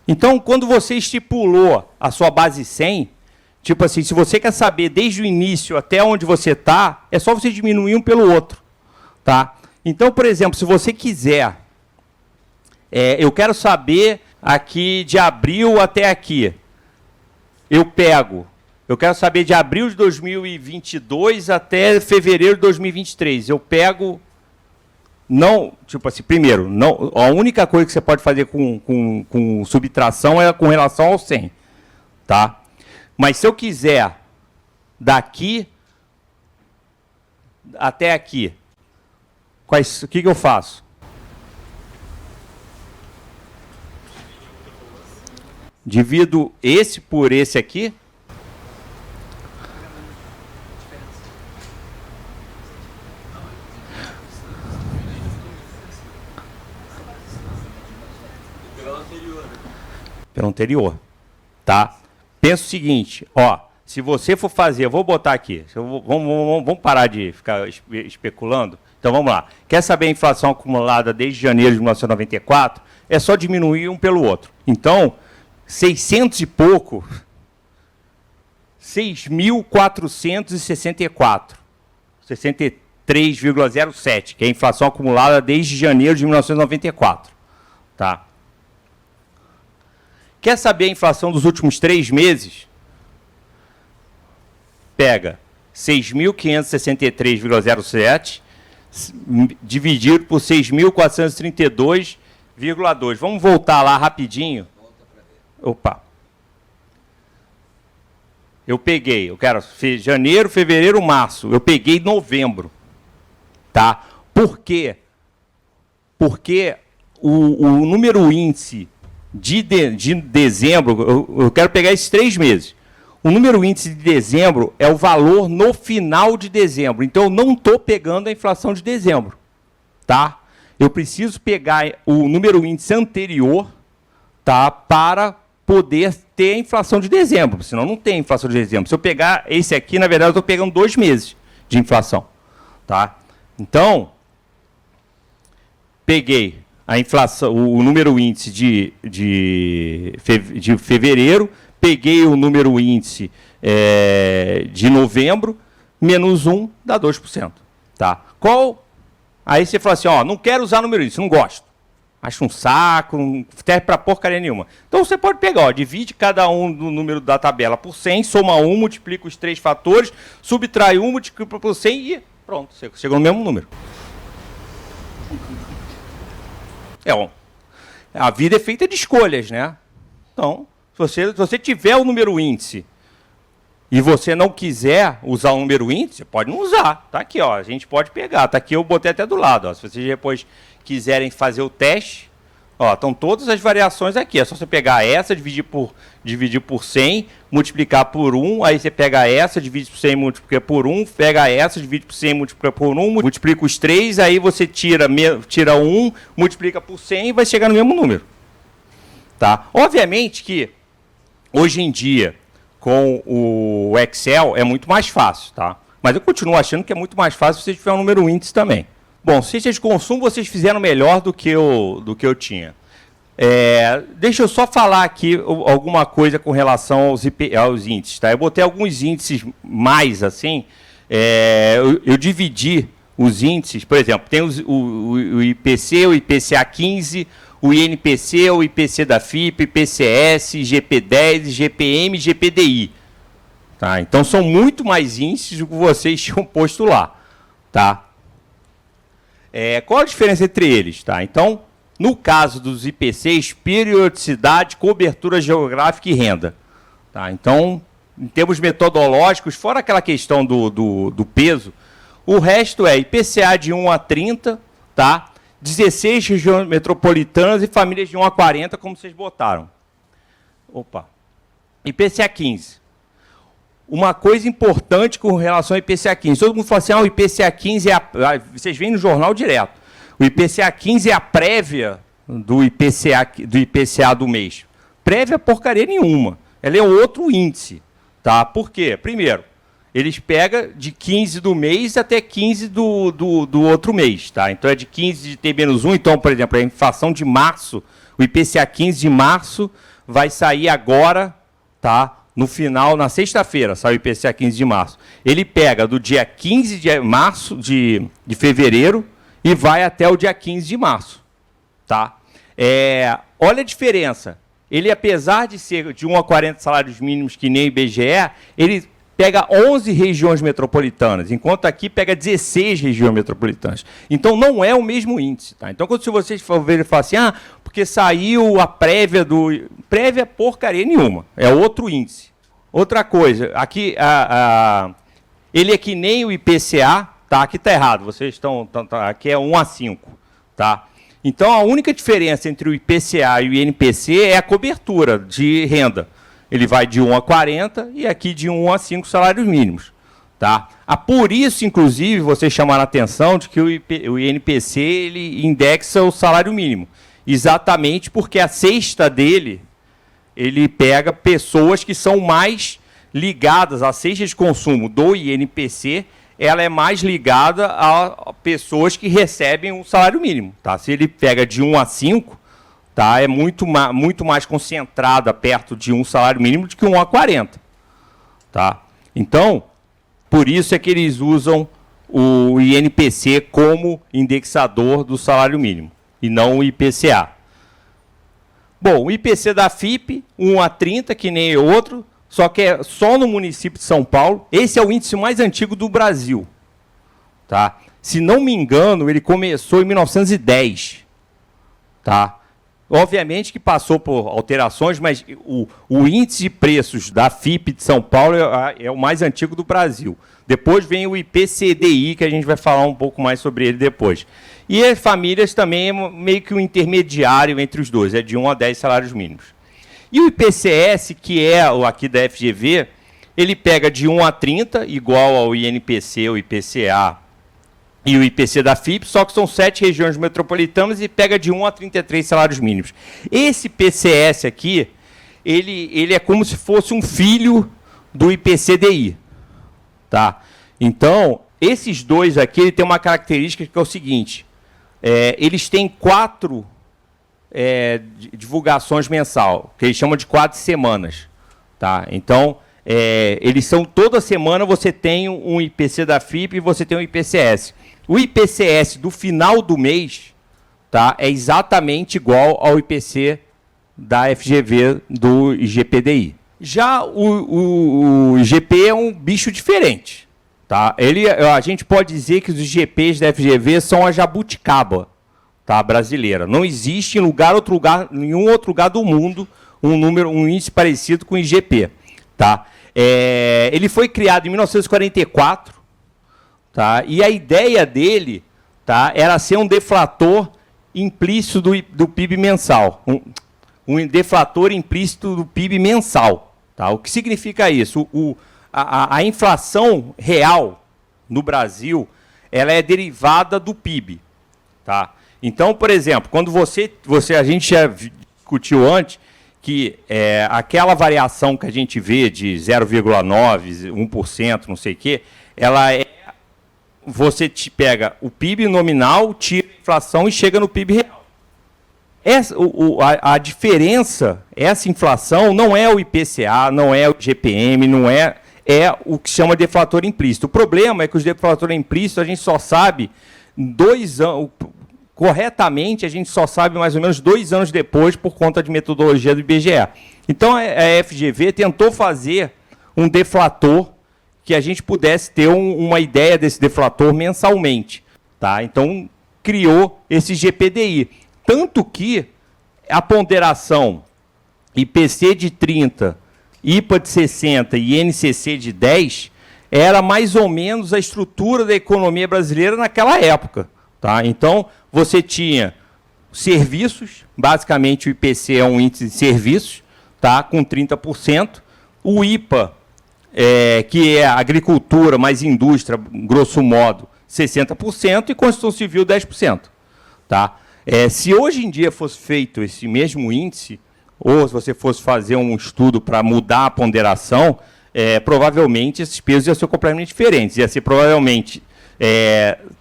Então, quando você estipulou a sua base 100, tipo assim, se você quer saber desde o início até onde você está, é só você diminuir um pelo outro. Tá? Então, por exemplo, se você quiser, eu quero saber aqui de abril até aqui, eu quero saber de abril de 2022 até fevereiro de 2023, eu pego, não, tipo assim, primeiro, não, a única coisa que você pode fazer com subtração é com relação ao 100, tá? Mas se eu quiser daqui até aqui, o que eu faço? Divido esse por esse aqui. Pelo anterior. Tá? Pensa o seguinte, ó. Se você for fazer, eu vou botar aqui. Vamos parar de ficar especulando. Então vamos lá. Quer saber a inflação acumulada desde janeiro de 1994? É só diminuir um pelo outro. Então, 600 e pouco, 6.464, 63,07, que é a inflação acumulada desde janeiro de 1994. Tá? Quer saber a inflação dos últimos 3 meses? Pega 6.563,07 dividido por 6.432,2. Vamos voltar lá rapidinho. Opa. Eu quero janeiro, fevereiro, março. Eu peguei novembro. Tá? Por quê? Porque o número índice de dezembro, eu quero pegar esses 3 meses. O número índice de dezembro é o valor no final de dezembro. Então, eu não estou pegando a inflação de dezembro. Tá? Eu preciso pegar o número índice anterior, tá, para poder ter a inflação de dezembro. Senão, não tem inflação de dezembro. Se eu pegar esse aqui, na verdade, eu estou pegando 2 meses de inflação. Tá? Então, peguei a inflação, o número índice de fevereiro, peguei o número índice de novembro, menos 1 dá 2%. Tá? Aí você fala assim, ó, não quero usar número índice, não gosto. Acho um saco, não serve para porcaria nenhuma. Então você pode pegar, ó, divide cada um do número da tabela por 100, soma 1, multiplica os 3 fatores, subtrai 1, multiplica por 100 e pronto, você chegou no mesmo número. A vida é feita de escolhas, né? Então, se você tiver o número índice e você não quiser usar o número índice, você pode não usar. Tá aqui, ó, a gente pode pegar. Tá aqui, eu botei até do lado. Ó. Se vocês depois quiserem fazer o teste, ó, estão todas as variações aqui. É só você pegar essa, dividir por 100, multiplicar por 1, aí você pega essa, divide por 100, multiplica por 1, pega essa, divide por 100, multiplica por 1, multiplica os 3, aí você tira 1, multiplica por 100 e vai chegar no mesmo número. Tá? Obviamente que, hoje em dia, com o Excel, é muito mais fácil, tá? Mas eu continuo achando que é muito mais fácil se você tiver um número índice também. Bom, ciência de consumo vocês fizeram melhor do que eu tinha. Deixa eu só falar aqui alguma coisa com relação aos índices. Tá? Eu botei alguns índices mais assim. Eu dividi os índices, por exemplo, tem o IPC, o IPCA 15, o INPC, o IPC da FIP, IPCS, GP10, GPM e GPDI. Tá? Então são muito mais índices do que vocês tinham posto lá. Tá? Qual a diferença entre eles? Tá? Então, no caso dos IPCs, periodicidade, cobertura geográfica e renda. Tá? Então, em termos metodológicos, fora aquela questão do peso, o resto é IPCA de 1 a 30, tá? 16 regiões metropolitanas e famílias de 1 a 40, como vocês botaram. IPCA 15. Uma coisa importante com relação ao IPCA 15. Todo mundo fala assim, o IPCA 15 vocês veem no jornal direto. O IPCA 15 é a prévia do IPCA do mês. Prévia porcaria nenhuma. Ela é outro índice. Tá? Por quê? Primeiro, eles pegam de 15 do mês até 15 do outro mês. Tá? Então, é de 15 de T-1. Então, por exemplo, a inflação de março, o IPCA 15 de março vai sair agora, tá? No final, na sexta-feira, sai o IPCA 15 de março. Ele pega do dia 15 de março, de fevereiro, e vai até o dia 15 de março. Tá? Olha a diferença. Ele, apesar de ser de 1 a 40 salários mínimos, que nem o IBGE, ele pega 11 regiões metropolitanas, enquanto aqui pega 16 regiões metropolitanas. Então, não é o mesmo índice. Tá? Então, quando vocês for ver e falar assim, porque saiu a prévia do... Prévia porcaria nenhuma. É outro índice. Outra coisa, aqui ele é que nem o IPCA, tá? Aqui está errado, vocês estão... aqui é 1 a 5. Tá? Então, a única diferença entre o IPCA e o INPC é a cobertura de renda. Ele vai de 1 a 40 e aqui de 1 a 5 salários mínimos. Tá? Por isso, inclusive, vocês chamaram a atenção de que o INPC ele indexa o salário mínimo. Exatamente porque a cesta dele, ele pega pessoas que são mais ligadas, a cesta de consumo do INPC, ela é mais ligada a pessoas que recebem o salário mínimo. Tá? Se ele pega de 1 a 5, tá? É muito mais concentrada perto de um salário mínimo do que 1 a 40. Tá? Então, por isso é que eles usam o INPC como indexador do salário mínimo, e não o IPCA. Bom, o IPC da FIP, 1 a 30, que nem o outro, só que é só no município de São Paulo. Esse é o índice mais antigo do Brasil. Tá? Se não me engano, ele começou em 1910. Tá? Obviamente que passou por alterações, mas o índice de preços da FIP de São Paulo é o mais antigo do Brasil. Depois vem o IPCDI, que a gente vai falar um pouco mais sobre ele depois. E as famílias também é meio que um intermediário entre os dois, é de 1 a 10 salários mínimos. E o IPCS, que é o aqui da FGV, Ele pega de 1 a 30, igual ao INPC, o IPCA e o IPC da FIP, só que são 7 regiões metropolitanas e pega de 1 a 33 salários mínimos. Esse PCS aqui, ele é como se fosse um filho do IPCDI. Tá? Então, esses dois aqui ele tem uma característica que é o seguinte, eles têm 4 divulgações mensal, que eles chamam de 4 semanas. Tá? Então, eles são, toda semana você tem um IPC da FIP e você tem um IPCS. O IPCS do final do mês, tá, é exatamente igual ao IPC da FGV do IGPDI. Já o IGP é um bicho diferente. Tá? A gente pode dizer que os IGPs da FGV são a jabuticaba, tá, brasileira. Não existe em nenhum outro lugar do mundo um índice parecido com o IGP. Tá? Ele foi criado em 1944, tá? E a ideia dele, tá, era ser um deflator implícito do PIB mensal. Um deflator implícito do PIB mensal. Tá? O que significa isso? A inflação real no Brasil, ela é derivada do PIB. Tá? Então, por exemplo, quando a gente já discutiu antes, que aquela variação que a gente vê de 0,9%, 1%, não sei o quê, você pega o PIB nominal, tira a inflação e chega no PIB real. A diferença, essa inflação, não é o IPCA, não é o GPM, não é o que chama de deflator implícito. O problema é que os deflatores implícitos a gente só sabe 2 anos... Corretamente, a gente só sabe mais ou menos 2 anos depois, por conta de metodologia do IBGE. Então, a FGV tentou fazer um deflator que a gente pudesse ter uma ideia desse deflator mensalmente. Tá? Então, criou esse GPDI. Tanto que a ponderação IPC de 30, IPA de 60 e INCC de 10 era mais ou menos a estrutura da economia brasileira naquela época. Tá? Então, você tinha serviços, basicamente o IPC é um índice de serviços, tá? Com 30%. O IPA, que é agricultura mais indústria, grosso modo, 60%, e construção civil, 10%. Tá? Se hoje em dia fosse feito esse mesmo índice, ou se você fosse fazer um estudo para mudar a ponderação, provavelmente esses pesos iam ser completamente diferentes. Ia ser provavelmente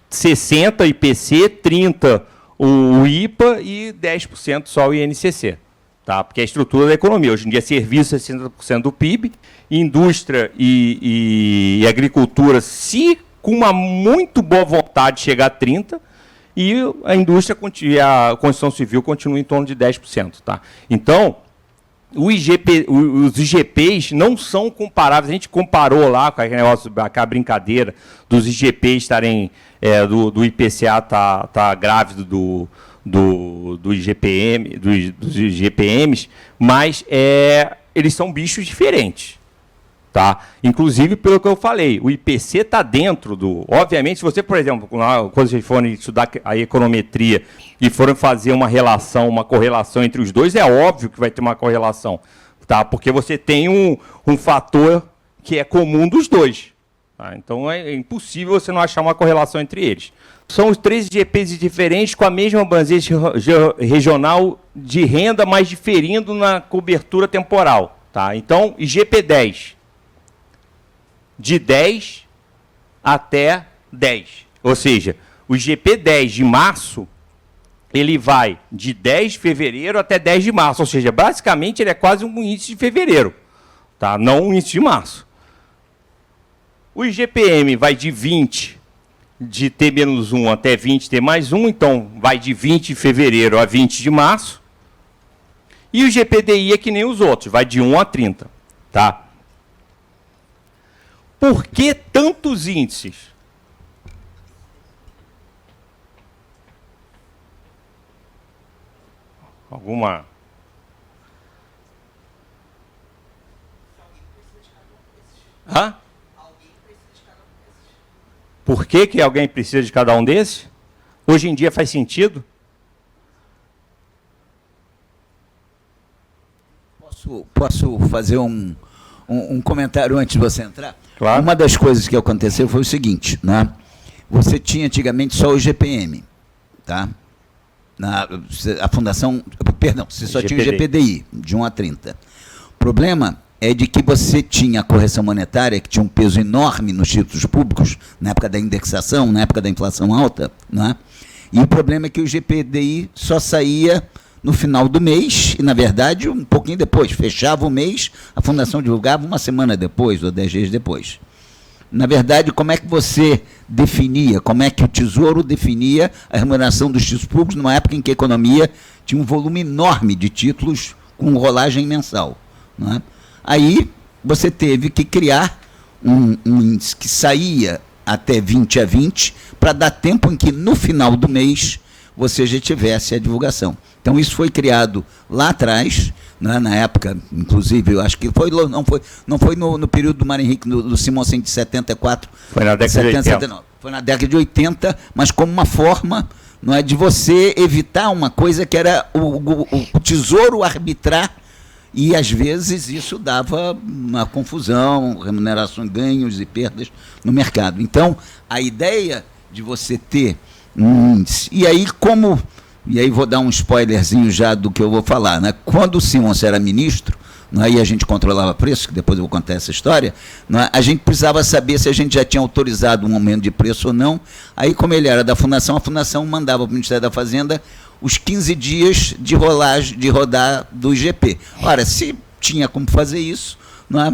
60 IPC, 30 o IPA e 10% só o INCC. Tá? Porque é a estrutura da economia. Hoje em dia, serviço é 60% do PIB, indústria e agricultura, se com uma muito boa vontade, chegar a 30%, e a indústria e a construção civil continuam em torno de 10%. Tá? Então, os IGPs não são comparáveis. A gente comparou lá com aquela brincadeira dos IGPs estarem, do IPCA tá grávido do IGPM, dos IGPMs, mas eles são bichos diferentes. Tá? Inclusive, pelo que eu falei, o IPC está dentro do... Obviamente, se você, por exemplo, quando vocês forem estudar a econometria e forem fazer uma correlação entre os dois, é óbvio que vai ter uma correlação, tá? Porque você tem um fator que é comum dos dois. Tá? Então, é impossível você não achar uma correlação entre eles. São os 3 IGPs diferentes com a mesma abrangência regional de renda, mas diferindo na cobertura temporal. Tá? Então, IGP 10... de 10 até 10. Ou seja, o IGP 10 de março, ele vai de 10 de fevereiro até 10 de março. Ou seja, basicamente ele é quase um índice de fevereiro, tá? Não um índice de março. O IGPM vai de 20 de T-1 até 20 T+1, então vai de 20 de fevereiro a 20 de março. E o IGPDI é que nem os outros, vai de 1 a 30. Tá? Por que tantos índices? Alguma? Hã? Por que alguém precisa de cada um desses? Hoje em dia faz sentido?
Posso fazer um comentário antes de você entrar.
Claro.
Uma das coisas que aconteceu foi o seguinte, né? Você tinha antigamente só o GPM, tá? A fundação, perdão, você só tinha o GPDI, de 1 a 30. O problema é de que você tinha a correção monetária, que tinha um peso enorme nos títulos públicos, na época da indexação, na época da inflação alta, né? E o problema é que o GPDI só saía no final do mês, e na verdade um pouquinho depois, fechava o mês, a fundação divulgava uma semana depois, ou 10 dias depois. Na verdade, como é que você definia, como é que o Tesouro definia a remuneração dos títulos públicos numa época em que a economia tinha um volume enorme de títulos com rolagem mensal, não é? Aí você teve que criar um índice que saía até 20 a 20, para dar tempo em que no final do mês você já tivesse a divulgação. Então isso foi criado lá atrás, né, na época, inclusive, eu acho que não foi no período do Mário Henrique, do Simonsen de 74.
Foi na década de 80.
79. Foi na década de 80, mas como uma forma, não é, de você evitar uma coisa que era o Tesouro arbitrar, e às vezes isso dava uma confusão, remunerações, ganhos e perdas no mercado. Então, a ideia de você ter um índice, e aí vou dar um spoilerzinho já do que eu vou falar, né? Quando o Simons era ministro, aí a gente controlava preço, que depois eu vou contar essa história, a gente precisava saber se a gente já tinha autorizado um aumento de preço ou não. Aí, como ele era da fundação, a fundação mandava para o Ministério da Fazenda os 15 dias de rodar do IGP. Ora, se tinha como fazer isso,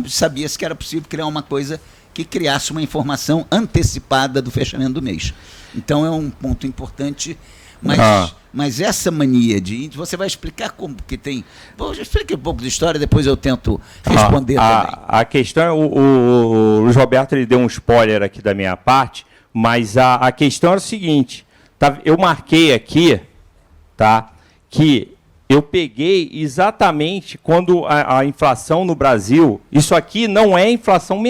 sabia-se que era possível criar uma coisa que criasse uma informação antecipada do fechamento do mês. Então é um ponto importante, mas essa mania de índice, você vai explicar como que tem... Explique um pouco de história, depois eu tento responder também.
A questão, o Luiz Roberto ele deu um spoiler aqui da minha parte, mas a questão é o seguinte, tá, eu marquei aqui, tá, que eu peguei exatamente quando a inflação no Brasil, isso aqui não é inflação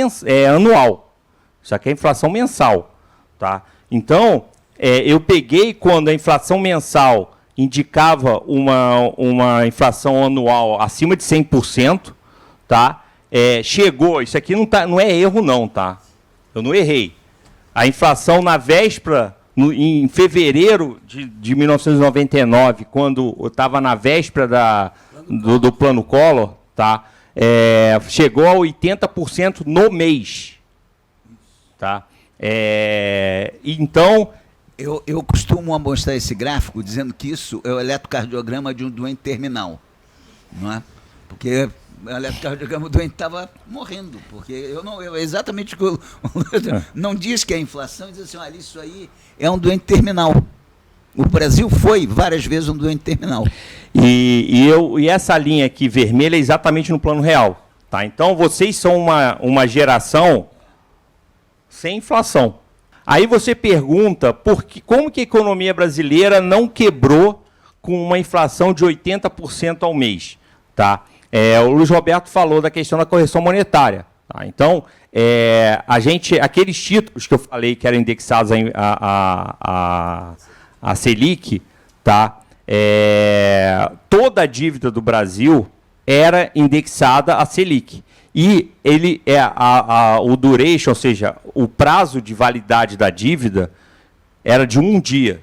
anual, isso aqui é inflação mensal, tá? Então, eu peguei quando a inflação mensal indicava uma inflação anual acima de 100%, tá? Chegou, isso aqui não é erro não, tá? Eu não errei. A inflação na véspera, em fevereiro de 1999, quando eu estava na véspera do Plano Collor, tá? Chegou a 80% no mês. Tá? Então...
Eu costumo mostrar esse gráfico dizendo que isso é o eletrocardiograma de um doente terminal. Não é? Porque o eletrocardiograma do doente estava morrendo. Porque exatamente o que eu não diz que é inflação, diz assim, olha, isso aí é um doente terminal. O Brasil foi várias vezes um doente terminal.
E essa linha aqui vermelha é exatamente no plano real. Tá? Então, vocês são uma geração sem inflação. Aí você pergunta como que a economia brasileira não quebrou com uma inflação de 80% ao mês. Tá? O Luiz Roberto falou da questão da correção monetária. Tá? Então, aqueles títulos que eu falei que eram indexados a Selic, tá? Toda a dívida do Brasil era indexada a Selic. E o duration, ou seja, o prazo de validade da dívida era de 1 dia.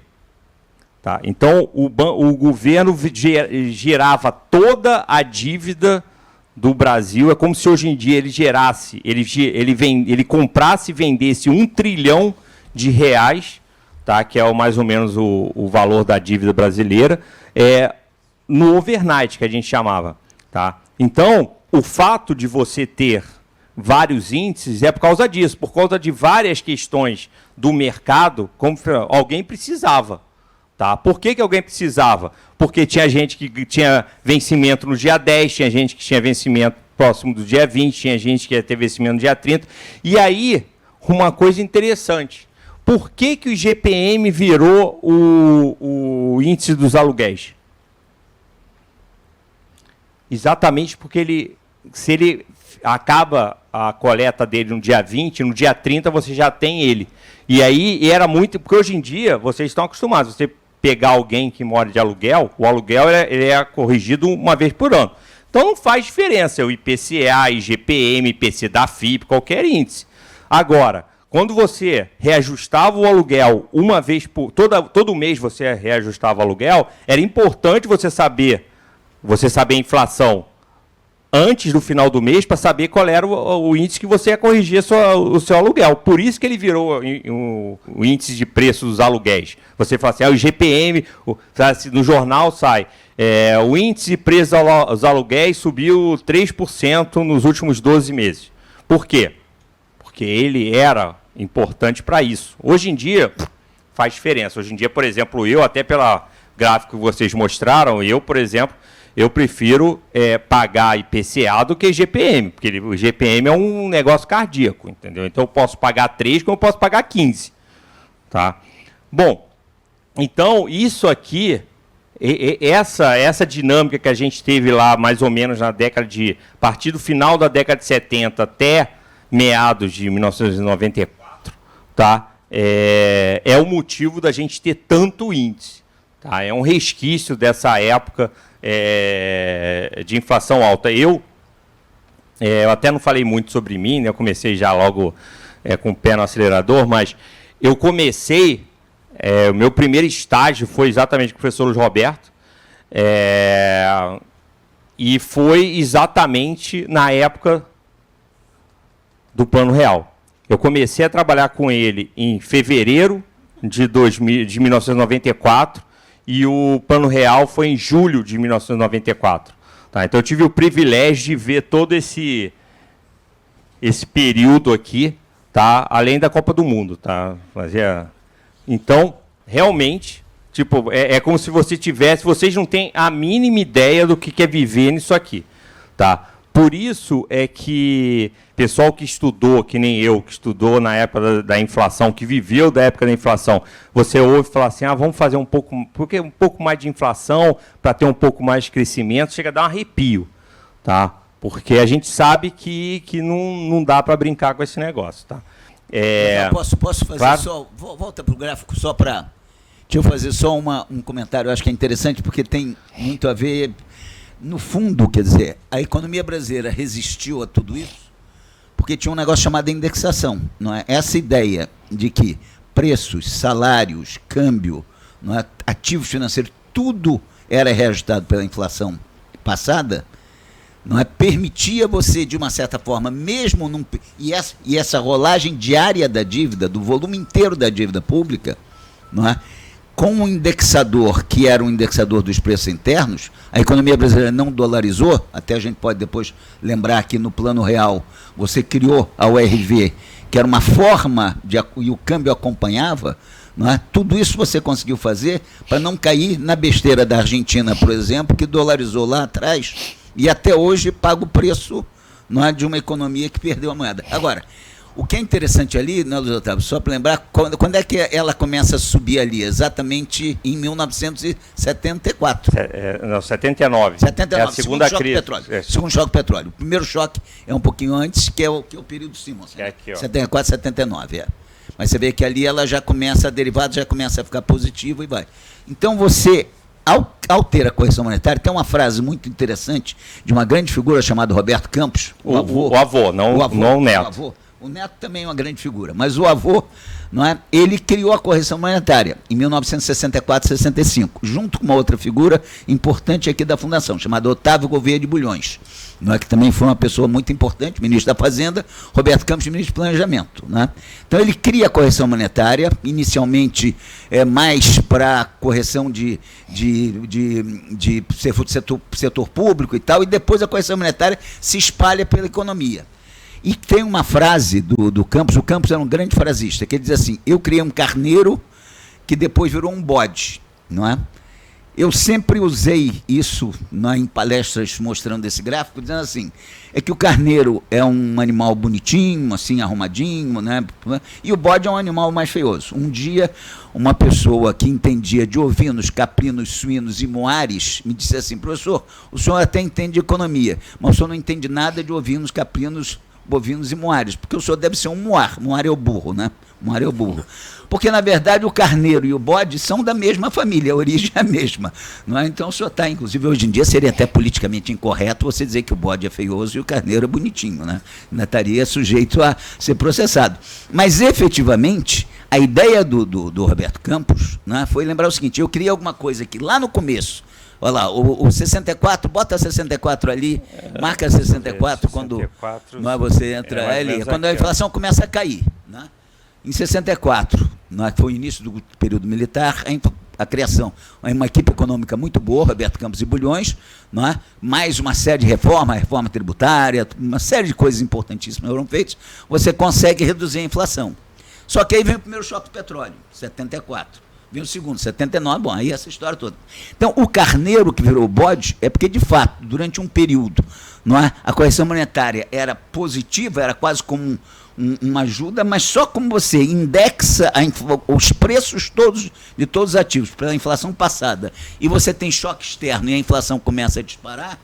Tá? Então, o governo gerava toda a dívida do Brasil. É como se hoje em dia ele gerasse, ele comprasse e vendesse R$1 trilhão, tá? Que é mais ou menos o valor da dívida brasileira, no overnight, que a gente chamava. Tá? Então, o fato de você ter vários índices é por causa disso, por causa de várias questões do mercado, como alguém precisava. Tá? Por que alguém precisava? Porque tinha gente que tinha vencimento no dia 10, tinha gente que tinha vencimento próximo do dia 20, tinha gente que ia ter vencimento no dia 30. E aí, uma coisa interessante. Por que o IGPM virou o índice dos aluguéis? Exatamente porque se ele acaba a coleta dele no dia 20, no dia 30 você já tem ele. E aí era muito... Porque hoje em dia vocês estão acostumados. Você pegar alguém que mora de aluguel, o aluguel ele é corrigido uma vez por ano. Então não faz diferença, é o IPCA, IGPM, IPC da FIP, qualquer índice. Agora, quando você reajustava o aluguel uma vez por... Todo mês você reajustava o aluguel, era importante você saber a inflação antes do final do mês para saber qual era o índice que você ia corrigir o seu aluguel. Por isso que ele virou o índice de preço dos aluguéis. Você fala assim, o IGPM, no jornal sai, o índice de preço dos aluguéis subiu 3% nos últimos 12 meses. Por quê? Porque ele era importante para isso. Hoje em dia, faz diferença. Hoje em dia, por exemplo, até pela gráfico que vocês mostraram, por exemplo, eu prefiro pagar IPCA do que IGPM, porque o IGPM é um negócio cardíaco, entendeu? Então eu posso pagar 3 como eu posso pagar 15. Tá? Bom, então isso aqui, essa dinâmica que a gente teve lá mais ou menos a partir do final da década de 70 até meados de 1994, tá? É o motivo da gente ter tanto índice. Tá? É um resquício dessa época de inflação alta. Eu até não falei muito sobre mim, né? Eu comecei já logo com o pé no acelerador, mas eu comecei, o meu primeiro estágio foi exatamente com o professor Luiz Roberto, e foi exatamente na época do Plano Real. Eu comecei a trabalhar com ele em fevereiro de 1994, e o Plano Real foi em julho de 1994. Tá? Então, eu tive o privilégio de ver todo esse período aqui, tá? Além da Copa do Mundo. Tá? Então, realmente, é como se vocês não têm a mínima ideia do que é viver nisso aqui. Tá? Por isso é que pessoal que estudou, que nem eu, que estudou na época da inflação, que viveu da época da inflação, você ouve falar assim, vamos fazer um pouco mais de inflação para ter um pouco mais de crescimento, chega a dar um arrepio, tá? Porque a gente sabe que não dá para brincar com esse negócio, tá?
Posso fazer claro? Volta para o gráfico só para... Deixa eu fazer só um comentário, eu acho que é interessante, porque tem muito a ver... No fundo, quer dizer, a economia brasileira resistiu a tudo isso porque tinha um negócio chamado indexação. Não é? Essa ideia de que preços, salários, câmbio, não é? Ativos financeiros, tudo era reajustado pela inflação passada, não é? Permitia você, de uma certa forma, mesmo e essa rolagem diária da dívida, do volume inteiro da dívida pública, não é? Com um indexador que era um indexador dos preços internos, a economia brasileira não dolarizou, até a gente pode depois lembrar que no Plano Real você criou a URV, que era uma forma, e o câmbio acompanhava, não é? Tudo isso você conseguiu fazer para não cair na besteira da Argentina, por exemplo, que dolarizou lá atrás e até hoje paga o preço, não é, de uma economia que perdeu a moeda. Agora, o que é interessante ali, né, Luiz Otávio, só para lembrar, quando é que ela começa a subir ali? Exatamente em 1974.
Não, 79.
79,
é a segunda crise.
Segundo choque do petróleo. O primeiro choque é um pouquinho antes, que é o período Simmons.
É aqui, ó.
74, 79, Mas você vê que ali ela já começa, a derivada já começa a ficar positivo e vai. Então você, ao ter a correção monetária, tem uma frase muito interessante de uma grande figura chamada Roberto Campos.
O avô, não o neto.
O neto também é uma grande figura, mas o avô, não é? Ele criou a correção monetária em 1964, 65, junto com uma outra figura importante aqui da Fundação, chamada Otávio Gouveia de Bulhões, não é? Que também foi uma pessoa muito importante, ministro da Fazenda, Roberto Campos, ministro do Planejamento. Não é? Então ele cria a correção monetária, mais para correção de setor público e tal, e depois a correção monetária se espalha pela economia. E tem uma frase do Campos, o Campos era um grande frasista, que ele diz assim, eu criei um carneiro que depois virou um bode, não é? Eu sempre usei isso, não é, em palestras mostrando esse gráfico, dizendo assim, é que o carneiro é um animal bonitinho, assim, arrumadinho, né? E o bode é um animal mais feioso. Um dia, uma pessoa que entendia de ovinos, caprinos, suínos e moares, me disse assim, professor, o senhor até entende de economia, mas o senhor não entende nada de ovinos, caprinos, bovinos e moares, porque o senhor deve ser um moar é o burro, né? Mora é o burro. Porque, na verdade, o carneiro e o bode são da mesma família, a origem é a mesma. Não é? Então, o senhor está, inclusive, hoje em dia, seria até politicamente incorreto você dizer que o bode é feioso e o carneiro é bonitinho, né? Ainda estaria sujeito a ser processado. Mas, efetivamente, a ideia do Roberto Campos, né, foi lembrar o seguinte: eu criei alguma coisa aqui, lá no começo. Olha lá, o 64, bota 64 ali, marca 64 quando 64, não é, você entra ali, quando a inflação começa a cair. Né? Em 64, né, foi o início do período militar, a criação de uma equipe econômica muito boa, Roberto Campos e Bulhões, né, mais uma série de reformas, reforma tributária, uma série de coisas importantíssimas foram feitas, você consegue reduzir a inflação. Só que aí vem o primeiro choque do petróleo, 74. Vem o segundo, 79, bom, aí essa história toda. Então, o carneiro que virou o bode é porque, de fato, durante um período, não é, a correção monetária era positiva, era quase como uma ajuda, mas só como você indexa os preços todos de todos os ativos pela inflação passada e você tem choque externo e a inflação começa a disparar,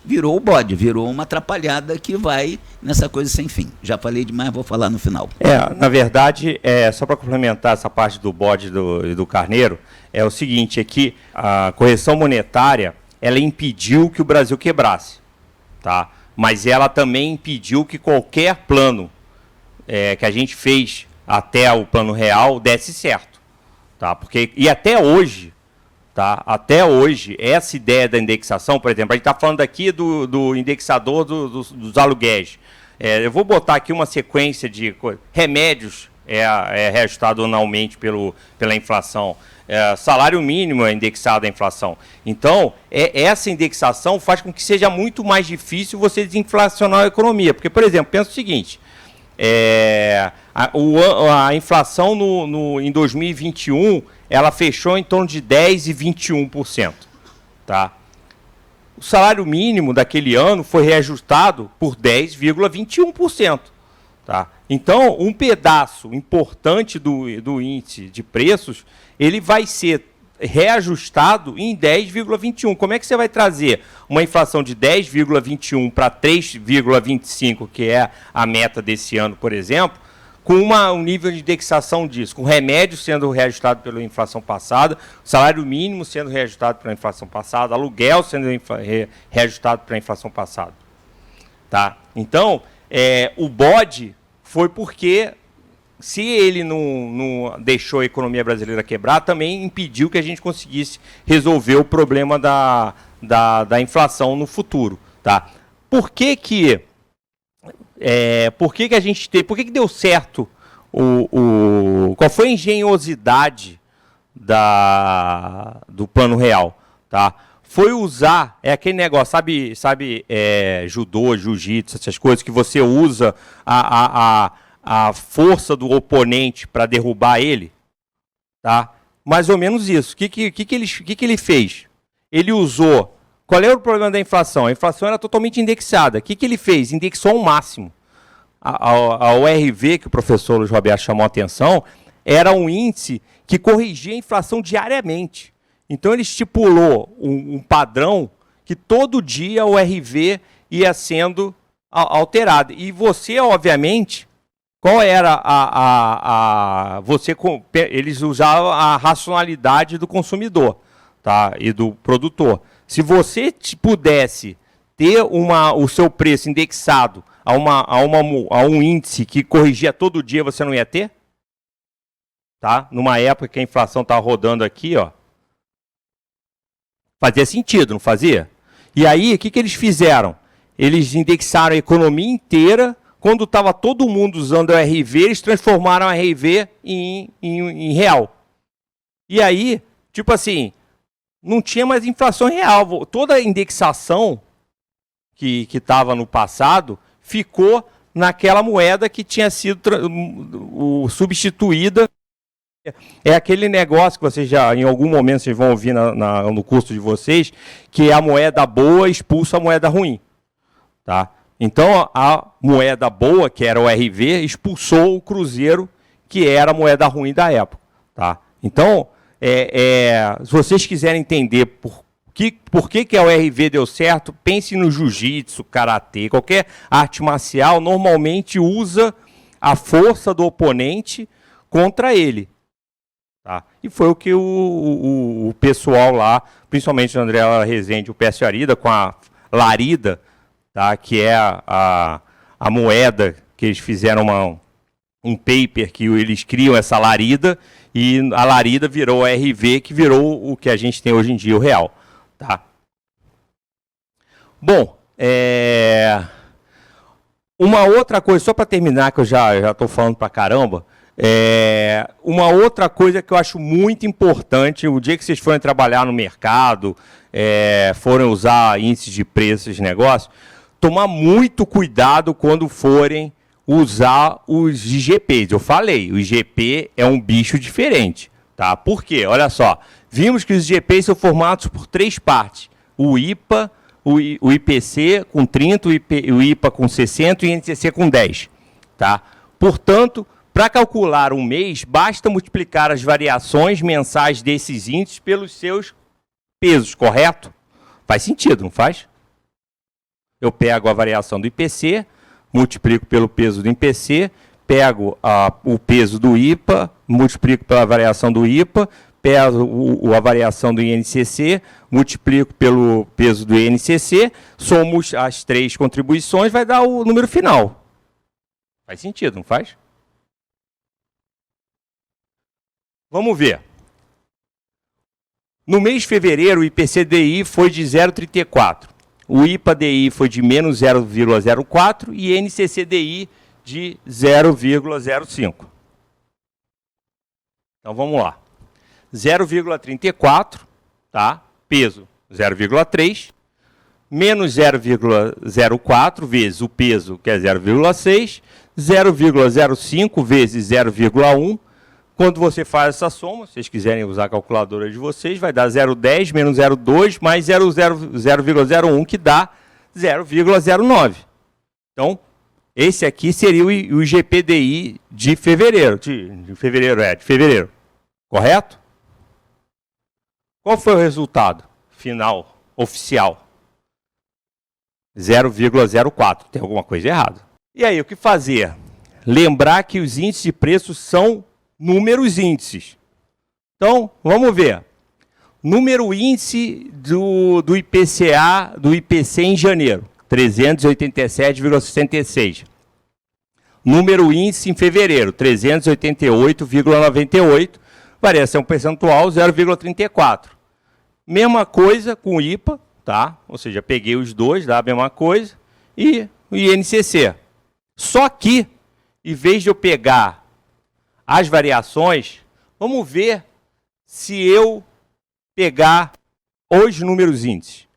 virou o bode, virou uma atrapalhada que vai nessa coisa sem fim. Já falei demais, vou falar no final.
Na verdade, só para complementar essa parte do bode e do carneiro, é o seguinte, é que a correção monetária, ela impediu que o Brasil quebrasse, tá? Mas ela também impediu que qualquer plano que a gente fez até o plano real desse certo, tá? E até hoje, tá? Até hoje, essa ideia da indexação, por exemplo, a gente está falando aqui do indexador dos aluguéis. Eu vou botar aqui uma sequência de remédios reajustado anualmente pela inflação. Salário mínimo é indexado à inflação. Então, essa indexação faz com que seja muito mais difícil você desinflacionar a economia. Porque, por exemplo, pensa o seguinte, a inflação em 2021, ela fechou em torno de 10% e 21%. Tá? O salário mínimo daquele ano foi reajustado por 10,21%. Tá? Então, um pedaço importante do índice de preços, ele vai ser reajustado em 10,21. Como é que você vai trazer uma inflação de 10,21 para 3,25, que é a meta desse ano, por exemplo, com um nível de indexação disso, com remédio sendo reajustado pela inflação passada, salário mínimo sendo reajustado pela inflação passada, aluguel sendo reajustado pela inflação passada. Tá? Então, o bode foi porque, se ele não deixou a economia brasileira quebrar, também impediu que a gente conseguisse resolver o problema da inflação no futuro. Tá? Por que a gente teve, por que deu certo qual foi a engenhosidade do plano real, tá? Foi usar, aquele negócio, sabe judô, jiu-jitsu, essas coisas que você usa a força do oponente para derrubar ele, tá? Mais ou menos isso. O que ele fez? Ele usou. Qual era o problema da inflação? A inflação era totalmente indexada. O que ele fez? Indexou ao máximo. A ORV, que o professor Luiz Roberto chamou a atenção, era um índice que corrigia a inflação diariamente. Então, ele estipulou um padrão que todo dia o ORV ia sendo alterado. E você, obviamente, qual era eles usavam a racionalidade do consumidor, tá? E do produtor. Se você pudesse ter o seu preço indexado a um índice que corrigia todo dia, você não ia ter? Tá? Numa época que a inflação estava rodando aqui, ó, fazia sentido, não fazia? E aí, o que eles fizeram? Eles indexaram a economia inteira. Quando estava todo mundo usando o RV, eles transformaram a RV em real. E aí, tipo assim, não tinha mais inflação real. Toda a indexação que estava no passado ficou naquela moeda que tinha sido substituída. É aquele negócio que vocês já, em algum momento, vocês vão ouvir no curso de vocês, que a moeda boa expulsa a moeda ruim. Tá? Então, a moeda boa, que era o RV, expulsou o cruzeiro, que era a moeda ruim da época. Tá? Então, se vocês quiserem entender por que a ORV deu certo, pense no jiu-jitsu, karatê, qualquer arte marcial normalmente usa a força do oponente contra ele. Tá? E foi o que o pessoal lá, principalmente o André Rezende, o Pécio Arida, com a Larida, tá? Que é a moeda que eles fizeram um paper que eles criam essa Larida, e a Larida virou a RV, que virou o que a gente tem hoje em dia, o real. Tá? Bom, uma outra coisa, só para terminar, que eu já estou falando para caramba, uma outra coisa que eu acho muito importante, o dia que vocês forem trabalhar no mercado, forem usar índices de preços de negócio, tomar muito cuidado quando forem usar os IGPs. Eu falei, o IGP é um bicho diferente. Tá? Por quê? Olha só, vimos que os IGPs são formados por 3 partes. O IPA, o IPC com 30, o IPA com 60 e o INCC com 10. Tá? Portanto, para calcular um mês, basta multiplicar as variações mensais desses índices pelos seus pesos, correto? Faz sentido, não faz? Eu pego a variação do IPC, multiplico pelo peso do IPC, pego o peso do IPA, multiplico pela variação do IPA, pego a variação do INCC, multiplico pelo peso do INCC, somo as 3 contribuições, vai dar o número final. Faz sentido, não faz? Vamos ver. No mês de fevereiro, o IPC-DI foi de 0,34. O IPA-DI foi de menos 0,04 e INCC-DI de 0,05. Então, vamos lá. 0,34, tá? Peso 0,3, menos 0,04 vezes o peso, que é 0,6, 0,05 vezes 0,1. Quando você faz essa soma, se vocês quiserem usar a calculadora de vocês, vai dar 0,10 menos 0,2 mais 0,01, que dá 0,09. Então, esse aqui seria o IGPDI de fevereiro. De fevereiro. Correto? Qual foi o resultado final, oficial? 0,04. Tem alguma coisa errada. E aí, o que fazer? Lembrar que os índices de preços são números índices. Então, vamos ver. Número índice do IPCA, do IPC em janeiro, 387,66. Número índice em fevereiro, 388,98. Variação percentual, 0,34. Mesma coisa com o IPA, tá? Ou seja, peguei os dois, dá a mesma coisa. E o INCC. Só que, em vez de eu pegar as variações, vamos ver se eu pegar os números índices.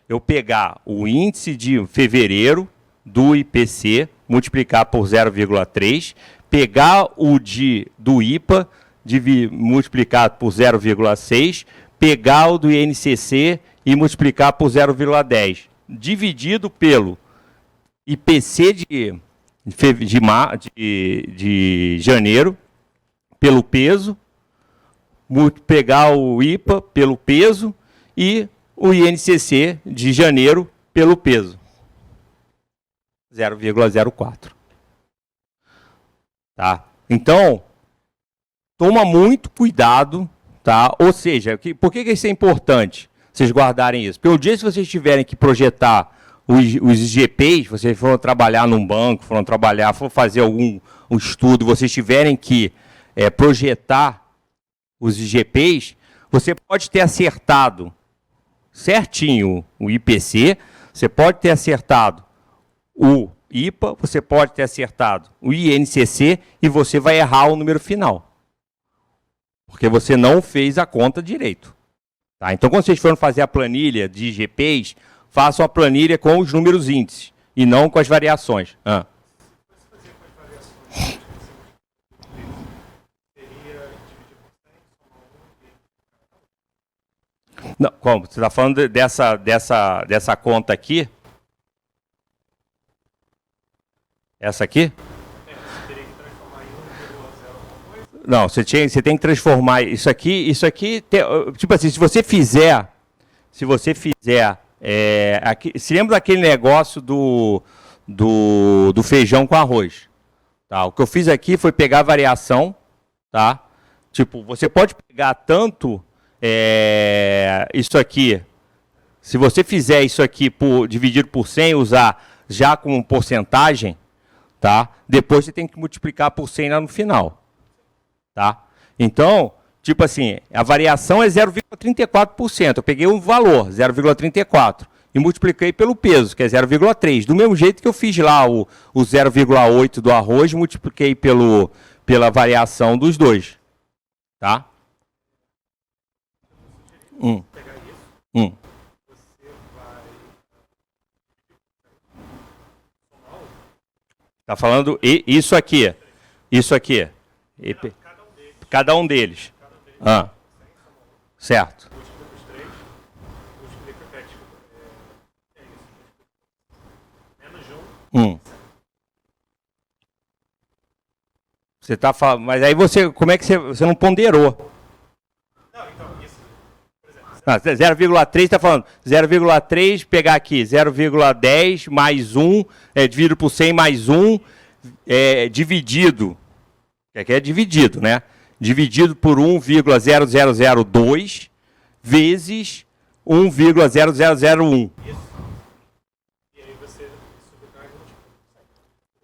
Eu pegar o índice de fevereiro do IPC, multiplicar por 0,3, pegar o do IPA, multiplicar por 0,6, pegar o do INCC e multiplicar por 0,10, dividido pelo IPC de janeiro, pelo peso, pegar o IPA pelo peso e o INCC de janeiro pelo peso. 0,04. Tá? Então, toma muito cuidado, tá? Ou seja, por que isso é importante? Vocês guardarem isso. Porque o dia que vocês tiverem que projetar os IGPs, vocês foram trabalhar num banco, foram fazer algum estudo, vocês tiverem que projetar os IGPs, você pode ter acertado certinho o IPC, você pode ter acertado o IPA, você pode ter acertado o INCC e você vai errar o número final. Porque você não fez a conta direito. Tá? Então, quando vocês forem fazer a planilha de IGPs, façam a planilha com os números índices e não com as variações. Não, como? Você está falando dessa conta aqui? Essa aqui?
Você teria que transformar em 1,0
Não, você tem que transformar isso aqui, tipo assim, se você fizer, se lembra daquele negócio do feijão com arroz? Tá, o que eu fiz aqui foi pegar a variação, tá? Tipo, você pode pegar tanto isso aqui, se você fizer isso aqui dividido por 100, usar já como porcentagem, tá? Depois você tem que multiplicar por 100 lá no final, tá? Então, tipo assim, a variação é 0,34%. Eu peguei um valor, 0,34, e multipliquei pelo peso, que é 0,3. Do mesmo jeito que eu fiz lá o 0,8 do arroz, multipliquei pela variação dos dois, tá? Tá falando isso aqui. Isso aqui. Cada um deles. Certo. Você tá falando, mas aí como é que você não ponderou? Não, então, isso, por exemplo, 0,3 está falando, 0,3, pegar aqui, 0,10 mais 1, dividido por 100 mais 1, dividido, que aqui é dividido, né? Dividido por 1,0002 vezes 1,0001.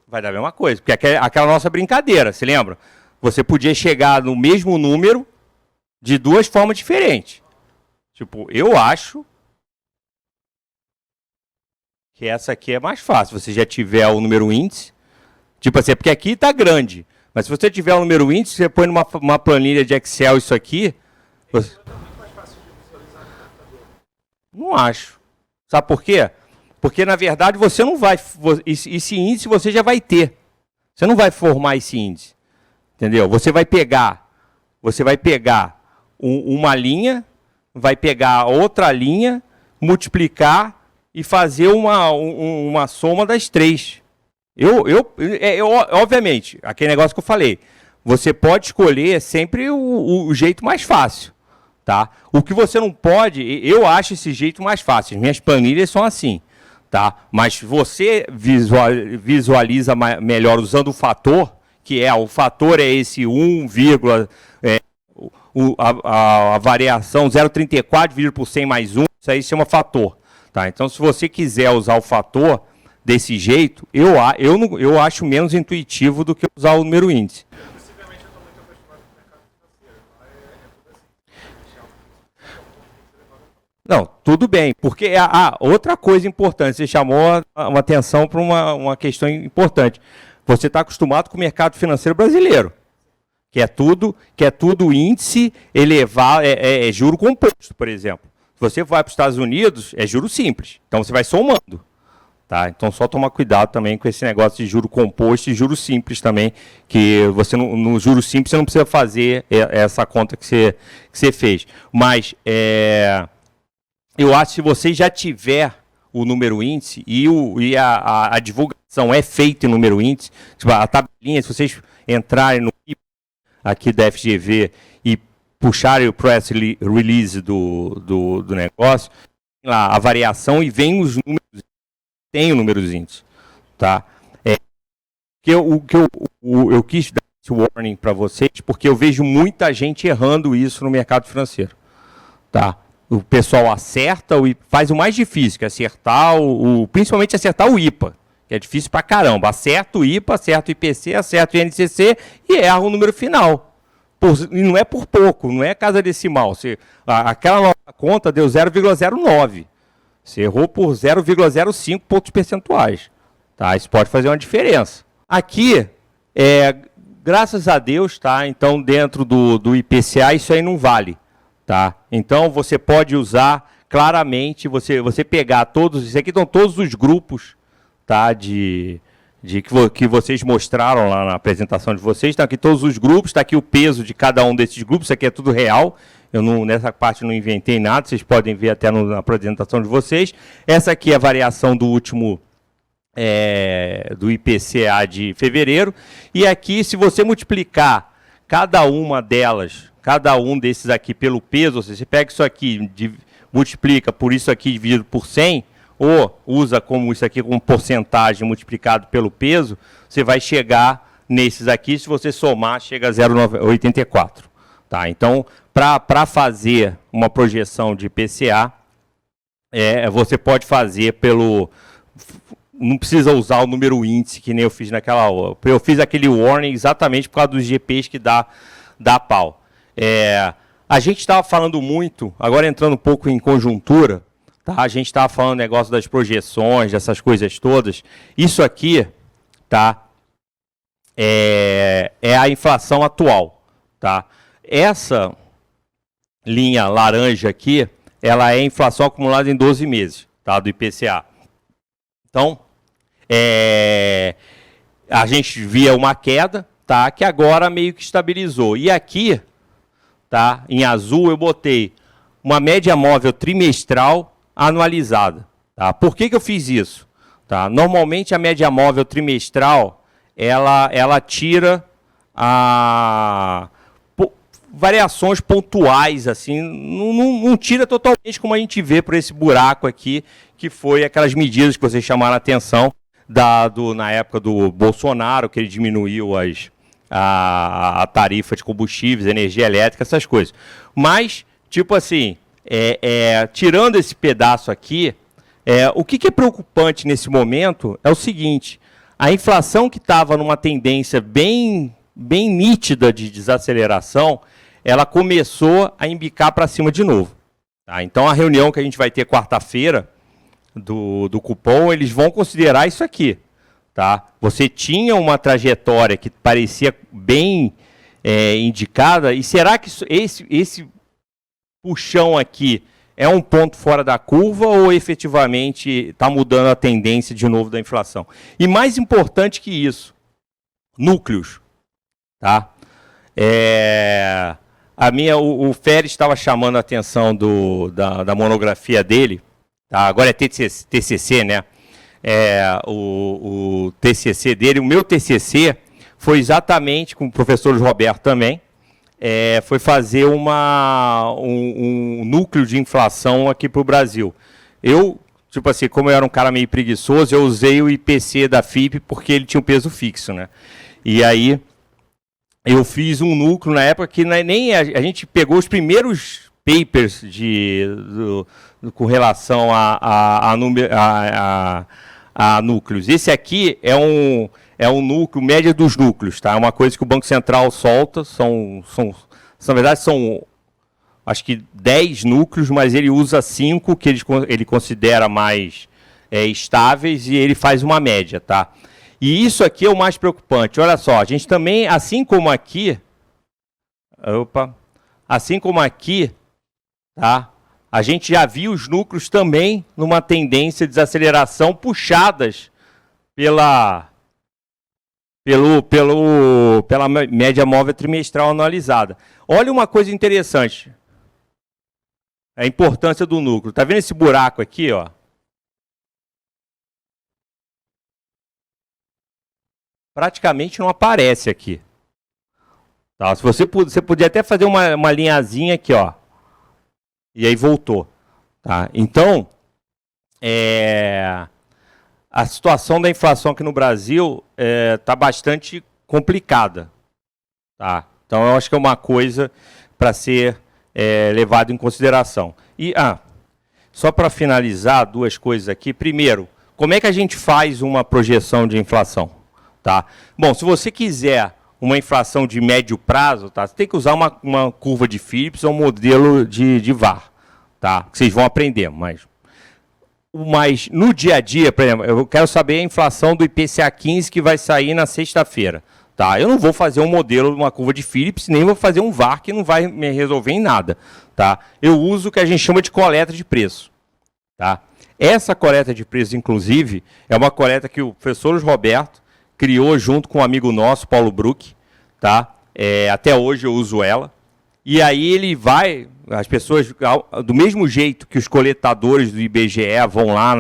Vai dar a mesma coisa, porque aquela nossa brincadeira, se lembra? Você podia chegar no mesmo número de duas formas diferentes. Tipo, eu acho que essa aqui é mais fácil. Se você já tiver o número índice, tipo assim, porque aqui está grande, mas se você tiver o número índice, você põe numa planilha de Excel isso aqui. Você... Não acho. Sabe por quê? Porque, na verdade, você não vai... Esse índice você já vai ter. Você não vai formar esse índice. Entendeu? Você vai pegar uma linha, vai pegar outra linha, multiplicar e fazer uma soma das três. Obviamente, aquele negócio que eu falei, você pode escolher sempre o jeito mais fácil. Tá? O que você não pode... Eu acho esse jeito mais fácil. As minhas planilhas são assim. Tá? Mas você visualiza melhor usando o fator, que o fator é esse 1, a variação 0,34 dividido por 100 mais 1, isso aí chama fator. Tá? Então, se você quiser usar o fator desse jeito, eu acho menos intuitivo do que usar o número índice. Não, tudo bem, porque outra coisa importante, você chamou uma atenção para uma questão importante. Você está acostumado com o mercado financeiro brasileiro, que é tudo índice elevado, juro composto, por exemplo. Se você vai para os Estados Unidos, é juro simples, então você vai somando. Tá? Então, só tomar cuidado também com esse negócio de juro composto e juro simples também, que você no juro simples você não precisa fazer essa conta que você fez. Mas... eu acho que se você já tiver o número índice e a divulgação é feita em número índice, tipo, a tabelinha, se vocês entrarem no aqui da FGV e puxarem o press release do negócio, tem lá a variação e vem os números, tem o número índice. Tá? Eu quis dar esse warning para vocês, porque eu vejo muita gente errando isso no mercado financeiro. Tá? O pessoal acerta, faz o mais difícil, que é acertar, principalmente acertar o IPA, que é difícil pra caramba. Acerta o IPA, acerta o IPC, acerta o INCC e erra o número final. E não é por pouco, não é casa decimal. Aquela nossa conta deu 0,09. Você errou por 0,05 pontos percentuais. Tá? Isso pode fazer uma diferença. Aqui, graças a Deus, tá? Então dentro do IPCA isso aí não vale. Tá? Então, você pode usar claramente, você pegar todos, isso aqui estão todos os grupos, tá? que vocês mostraram lá na apresentação de vocês, estão aqui todos os grupos, está aqui o peso de cada um desses grupos, isso aqui é tudo real, nessa parte não inventei nada, vocês podem ver até na apresentação de vocês. Essa aqui é a variação do último, do IPCA de fevereiro, e aqui, se você multiplicar cada uma delas, cada um desses aqui pelo peso, ou seja, você pega isso aqui, multiplica por isso aqui dividido por 100, ou usa como isso aqui como porcentagem multiplicado pelo peso, você vai chegar nesses aqui, se você somar, chega a 0,84. Tá? Então, para fazer uma projeção de IPCA, você pode fazer pelo... Não precisa usar o número índice, que nem eu fiz naquela hora. Eu fiz aquele warning exatamente por causa dos GPs que dá pau. A gente estava falando muito, agora entrando um pouco em conjuntura, tá? A gente estava falando negócio das projeções, dessas coisas todas. Isso aqui, tá? É a inflação atual, tá? Essa linha laranja aqui, ela é a inflação acumulada em 12 meses, tá? Do IPCA. Então, a gente via uma queda, tá? Que agora meio que estabilizou. E aqui, tá? Em azul eu botei uma média móvel trimestral anualizada. Tá? Por que eu fiz isso? Tá? Normalmente a média móvel trimestral ela tira variações pontuais, assim, não tira totalmente como a gente vê por esse buraco aqui, que foi aquelas medidas que vocês chamaram a atenção na época do Bolsonaro, que ele diminuiu a tarifa de combustíveis, energia elétrica, essas coisas. Mas, tipo assim, tirando esse pedaço aqui, o que é preocupante nesse momento é o seguinte: a inflação que estava numa tendência bem nítida de desaceleração, ela começou a embicar para cima de novo. Tá? Então, a reunião que a gente vai ter quarta-feira do cupom, eles vão considerar isso aqui. Tá? Você tinha uma trajetória que parecia bem indicada, e será que esse puxão aqui é um ponto fora da curva ou efetivamente está mudando a tendência de novo da inflação? E mais importante que isso, núcleos. Tá? O Férez estava chamando a atenção da monografia dele, tá? Agora é TCC, né? O TCC dele, o meu TCC foi exatamente com o professor Roberto também, foi fazer um núcleo de inflação aqui para o Brasil. Eu, tipo assim, como eu era um cara meio preguiçoso, eu usei o IPC da FIP porque ele tinha um peso fixo, né? E aí eu fiz um núcleo na época que nem a gente pegou os primeiros papers com relação a núcleos. Esse aqui é um núcleo, média dos núcleos, tá? É uma coisa que o Banco Central solta, na verdade são acho que 10 núcleos, mas ele usa 5 que ele considera mais estáveis e ele faz uma média, tá? E isso aqui é o mais preocupante. Olha só, a gente também, assim como aqui, tá? A gente já viu os núcleos também numa tendência de desaceleração puxadas pela média móvel trimestral anualizada. Olha uma coisa interessante. A importância do núcleo. Tá vendo esse buraco aqui, ó? Praticamente não aparece aqui. Tá? Se você podia até fazer uma linhazinha aqui, ó. E aí voltou. Tá? Então, a situação da inflação aqui no Brasil está bastante complicada. Tá? Então, eu acho que é uma coisa para ser levada em consideração. E, só para finalizar, duas coisas aqui. Primeiro, como é que a gente faz uma projeção de inflação? Tá? Bom, se você quiser uma inflação de médio prazo, tá? Você tem que usar uma curva de Phillips ou um modelo de VAR, tá? Que vocês vão aprender, mas no dia a dia, por exemplo, eu quero saber a inflação do IPCA 15 que vai sair na sexta-feira. Tá? Eu não vou fazer um modelo, uma curva de Phillips, nem vou fazer um VAR que não vai me resolver em nada. Tá? Eu uso o que a gente chama de coleta de preço. Tá? Essa coleta de preço, inclusive, é uma coleta que o professor Roberto criou junto com um amigo nosso, Paulo Bruck. Tá? Até hoje eu uso ela. E aí ele vai, as pessoas, do mesmo jeito que os coletadores do IBGE vão lá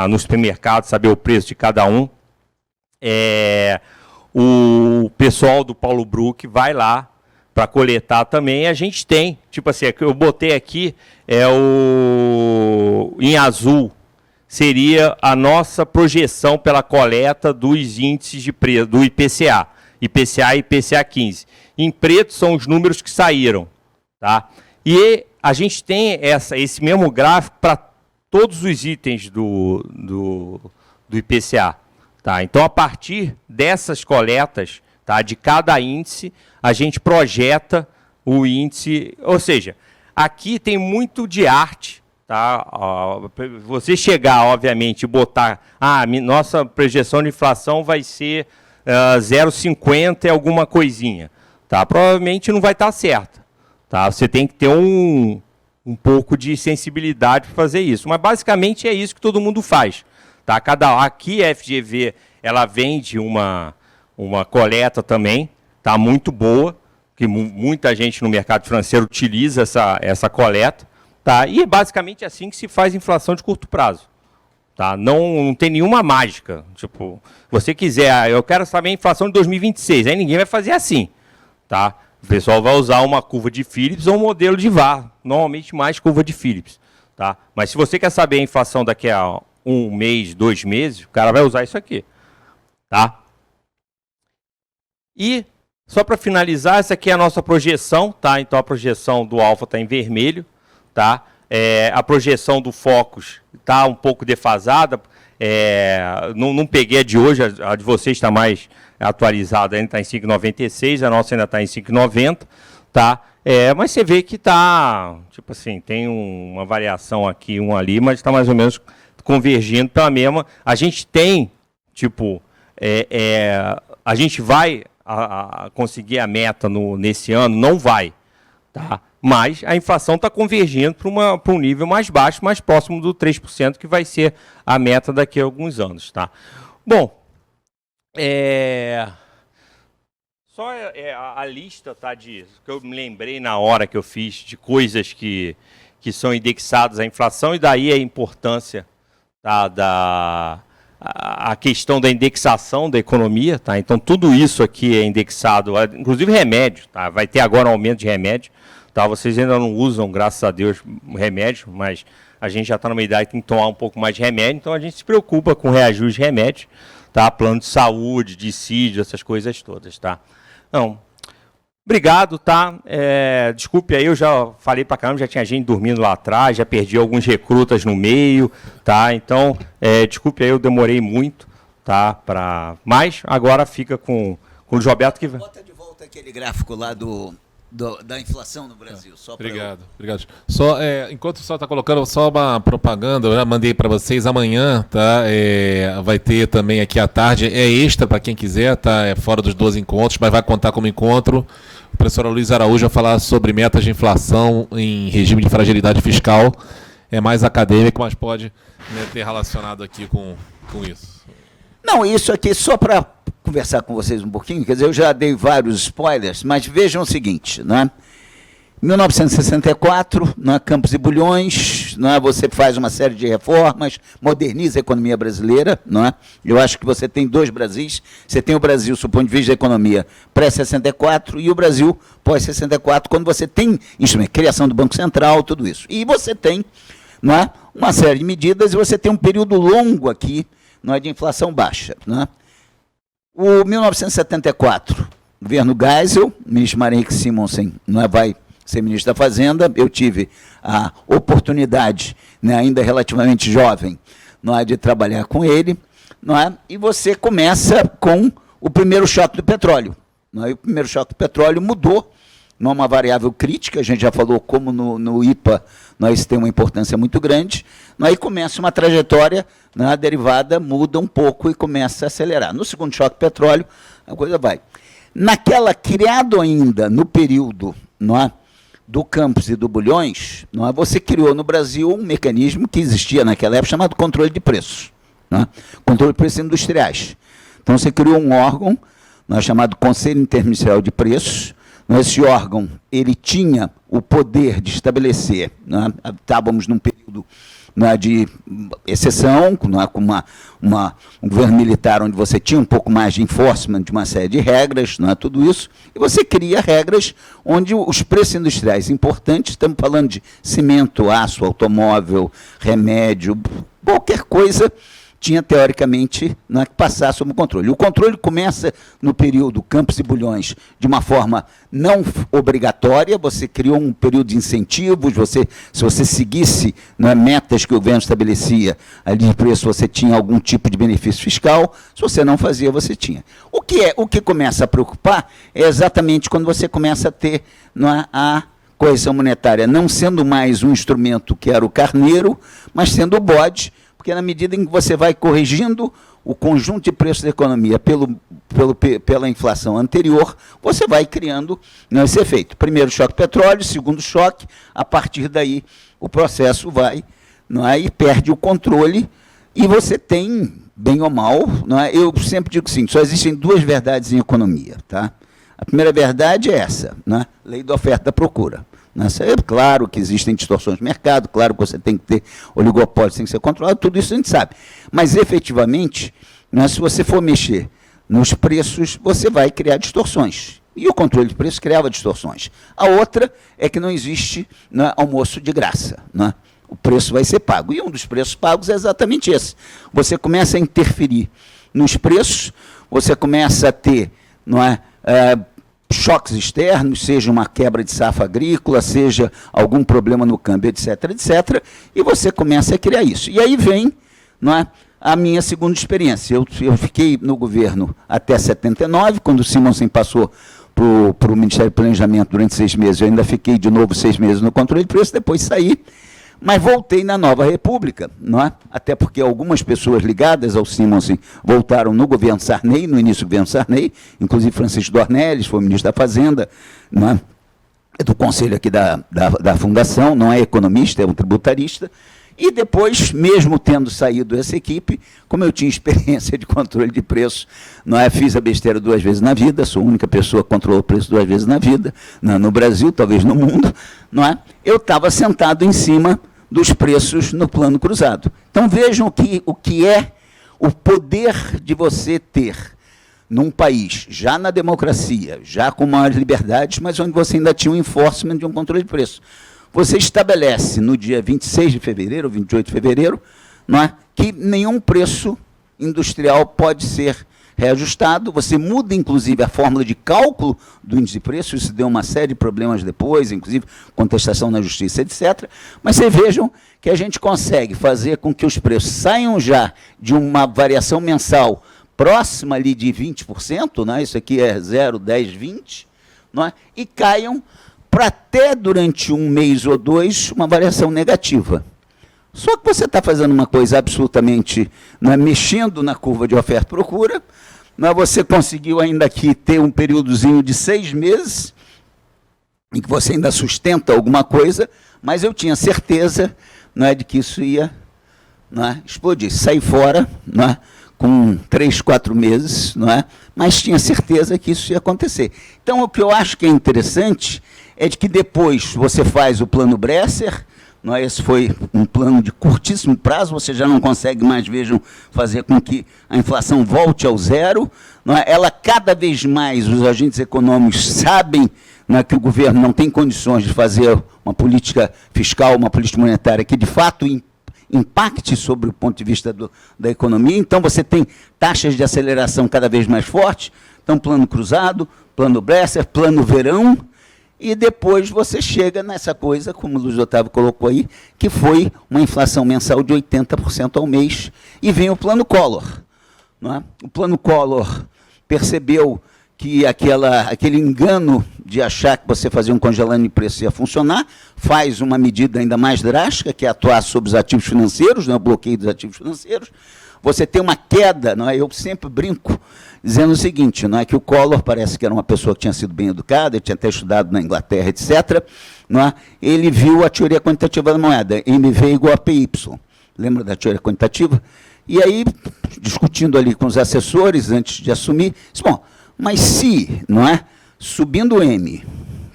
no supermercado saber o preço de cada um, o pessoal do Paulo Bruck vai lá para coletar também. A gente tem, tipo assim, eu botei aqui, em azul, seria a nossa projeção pela coleta dos índices de preço, do IPCA e IPCA 15. Em preto são os números que saíram. Tá? E a gente tem esse mesmo gráfico para todos os itens do IPCA. Tá? Então, a partir dessas coletas, tá, de cada índice, a gente projeta o índice. Ou seja, aqui tem muito de arte. Tá? Você chegar, obviamente, e botar, nossa projeção de inflação vai ser 0,50 e alguma coisinha. Tá? Provavelmente não vai estar certa. Tá? Você tem que ter um pouco de sensibilidade para fazer isso. Mas, basicamente, é isso que todo mundo faz. Tá? Aqui a FGV ela vende uma coleta também, tá? Muito boa, que muita gente no mercado financeiro utiliza essa coleta. Tá? E é basicamente assim que se faz inflação de curto prazo. Tá? Não tem nenhuma mágica. Tipo, você quiser, eu quero saber a inflação de 2026, aí ninguém vai fazer assim. Tá? O pessoal vai usar uma curva de Phillips ou um modelo de VaR, normalmente mais curva de Phillips. Tá? Mas se você quer saber a inflação daqui a 1 mês, 2 meses, o cara vai usar isso aqui. Tá? E, só para finalizar, essa aqui é a nossa projeção. Tá? Então, a projeção do alfa está em vermelho. Tá? A projeção do Focus está um pouco defasada. Não peguei a de hoje, a de vocês está mais atualizada, ainda está em 5,96, a nossa ainda está em 5,90. Tá? Mas você vê que está, tipo assim, tem uma variação aqui, uma ali, mas está mais ou menos convergindo pela mesma. A gente tem, tipo, a gente vai conseguir a meta nesse ano? Não vai. Tá? Mas a inflação está convergindo para um nível mais baixo, mais próximo do 3%, que vai ser a meta daqui a alguns anos. Tá? Bom, só a lista, tá, que eu me lembrei na hora que eu fiz de coisas que são indexadas à inflação, e daí a importância, tá, a questão da indexação da economia. Tá? Então, tudo isso aqui é indexado, inclusive remédio. Tá? Vai ter agora um aumento de remédio. Tá? Vocês ainda não usam, graças a Deus, remédio, mas a gente já está numa idade que tem que tomar um pouco mais de remédio, então a gente se preocupa com reajuste de remédio, tá? Plano de saúde, dissídio, essas coisas todas. Tá? Então, obrigado. Tá? Desculpe aí, eu já falei para caramba, já tinha gente dormindo lá atrás, já perdi alguns recrutas no meio. Tá? Então, desculpe aí, eu demorei muito. Tá? Mas agora fica com o Luiz Roberto que vai.
Bota de volta aquele gráfico lá da inflação no Brasil. Só
obrigado. Só, enquanto o pessoal está colocando, só uma propaganda, eu já mandei para vocês amanhã, tá? Vai ter também aqui à tarde, extra para quem quiser, tá? Fora dos 12 encontros, mas vai contar como encontro. O professor Luiz Araújo vai falar sobre metas de inflação em regime de fragilidade fiscal. É mais acadêmico, mas pode, né, ter relacionado aqui com isso.
Não, isso aqui só para conversar com vocês um pouquinho, quer dizer, eu já dei vários spoilers, mas vejam o seguinte, né? 1964, né, Campos e Bulhões, né, você faz uma série de reformas, moderniza a economia brasileira, né? Eu acho que você tem dois Brasis, você tem o Brasil, do ponto de vista da economia, pré-64 e o Brasil pós-64, quando você tem instrumento, criação do Banco Central, tudo isso. E você tem, né, uma série de medidas e você tem um período longo aqui, não é, de inflação baixa. Né? O 1974, governo Geisel, o ministro Mário Henrique Simonsen, não é, vai ser ministro da Fazenda. Eu tive a oportunidade, né, ainda relativamente jovem, não é, de trabalhar com ele. Não é? E você começa com o primeiro choque do petróleo. Não é? E o primeiro choque do petróleo mudou, não é uma variável crítica, a gente já falou como no IPA nós tem uma importância muito grande, aí começa uma trajetória, né, a derivada muda um pouco e começa a acelerar. No segundo choque do petróleo, a coisa vai. Naquela, criado ainda no período, não é, do Campos e do Bulhões, não é, você criou no Brasil um mecanismo que existia naquela época chamado controle de preços, não é? Controle de preços industriais. Então você criou um órgão, não é, chamado Conselho Interministerial de Preços. Esse órgão, ele tinha o poder de estabelecer, né, estávamos num período, né, de exceção, né, com um governo militar onde você tinha um pouco mais de enforcement de uma série de regras, né, tudo isso, e você cria regras onde os preços industriais importantes, estamos falando de cimento, aço, automóvel, remédio, qualquer coisa tinha, teoricamente, que passar sob o controle. O controle começa no período Campos e Bulhões de uma forma não obrigatória, você criou um período de incentivos, se você seguisse metas que o governo estabelecia ali de preço, você tinha algum tipo de benefício fiscal, se você não fazia, você tinha. O que começa a preocupar é exatamente quando você começa a ter a correção monetária não sendo mais um instrumento que era o carneiro, mas sendo o bode, porque na medida em que você vai corrigindo o conjunto de preços da economia pela inflação anterior, você vai criando esse efeito. Primeiro choque petróleo, segundo choque, a partir daí o processo vai e perde o controle, e você tem, bem ou mal, eu sempre digo assim, só existem duas verdades em economia. Tá? A primeira verdade é essa, lei da oferta e da procura. É claro que existem distorções de mercado, claro que você tem que ter oligopólio, tem que ser controlado, tudo isso a gente sabe. Mas, efetivamente, se você for mexer nos preços, você vai criar distorções. E o controle de preços criava distorções. A outra é que não existe almoço de graça. O preço vai ser pago. E um dos preços pagos é exatamente esse. Você começa a interferir nos preços, você começa a ter choques externos, seja uma quebra de safra agrícola, seja algum problema no câmbio, etc., etc., e você começa a criar isso. E aí vem a minha segunda experiência. Eu fiquei no governo até 79, quando o Simonsen passou para o Ministério do Planejamento durante 6 meses, eu ainda fiquei de novo 6 meses no controle de preço, depois saí, mas voltei na Nova República, até porque algumas pessoas ligadas ao Simonsen voltaram no governo Sarney, no início do governo Sarney, inclusive Francisco Dornelles, foi ministro da Fazenda, é do conselho aqui da Fundação, não é economista, é um tributarista, e depois, mesmo tendo saído essa equipe, como eu tinha experiência de controle de preço, fiz a besteira 2 vezes na vida, sou a única pessoa que controlou o preço 2 vezes na vida, no Brasil, talvez no mundo, eu estava sentado em cima dos preços no plano cruzado. Então vejam o que é o poder de você ter num país, já na democracia, já com maiores liberdades, mas onde você ainda tinha um enforcement de um controle de preço. Você estabelece no dia 26 de fevereiro, ou 28 de fevereiro, que nenhum preço industrial pode ser reajustado, você muda, inclusive, a fórmula de cálculo do índice de preço, isso deu uma série de problemas depois, inclusive contestação na justiça, etc. Mas vocês vejam que a gente consegue fazer com que os preços saiam já de uma variação mensal próxima ali de 20%, isso aqui é 0, 10, 20, e caiam para até durante 1 mês ou 2 uma variação negativa. Só que você está fazendo uma coisa absolutamente, mexendo na curva de oferta e procura, você conseguiu ainda aqui ter um períodozinho de 6 meses, em que você ainda sustenta alguma coisa, mas eu tinha certeza de que isso ia explodir. Saí fora com 3, 4 meses, mas tinha certeza que isso ia acontecer. Então, o que eu acho que é interessante é de que depois você faz o plano Bresser, esse foi um plano de curtíssimo prazo, você já não consegue mais, vejam, fazer com que a inflação volte ao zero. Ela, cada vez mais, os agentes econômicos sabem que o governo não tem condições de fazer uma política fiscal, uma política monetária que, de fato, impacte sobre o ponto de vista da economia. Então, você tem taxas de aceleração cada vez mais fortes. Então, plano cruzado, plano Bresser, plano verão, e depois você chega nessa coisa, como o Luiz Otávio colocou aí, que foi uma inflação mensal de 80% ao mês, e vem o plano Collor. O plano Collor percebeu que aquele engano de achar que você fazia um congelamento de preço ia funcionar, faz uma medida ainda mais drástica, que é atuar sobre os ativos financeiros, o bloqueio dos ativos financeiros. Você tem uma queda, eu sempre brinco, dizendo o seguinte, que o Collor parece que era uma pessoa que tinha sido bem educada, ele tinha até estudado na Inglaterra, etc. Ele viu a teoria quantitativa da moeda, MV igual a PY. Lembra da teoria quantitativa? E aí, discutindo ali com os assessores, antes de assumir, disse, bom, mas se, subindo o M,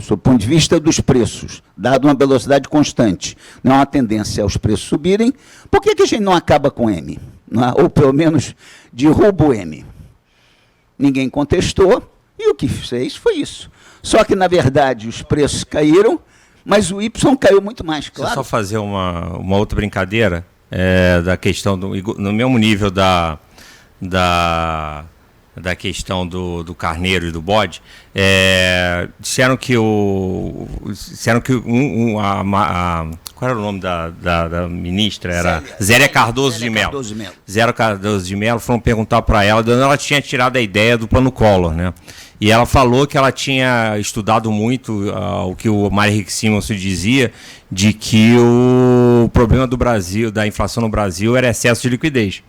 sob o ponto de vista dos preços, dado uma velocidade constante, não há uma tendência aos preços subirem, por que a gente não acaba com M? Ou pelo menos derruba o M? Ninguém contestou, e o que fez foi isso. Só que, na verdade, os preços caíram, mas o Y caiu muito mais, claro.
Deixa eu só fazer uma outra brincadeira. da questão, no mesmo nível da questão do carneiro e do bode, disseram que qual era o nome da ministra? Era Zélia Cardoso de Mello. Zélia Cardoso de Mello, foram perguntar para ela, ela tinha tirado a ideia do plano Collor, né? E ela falou que ela tinha estudado muito o que o Mário Henrique Simonsen dizia, de que o problema do Brasil, da inflação no Brasil, era excesso de liquidez.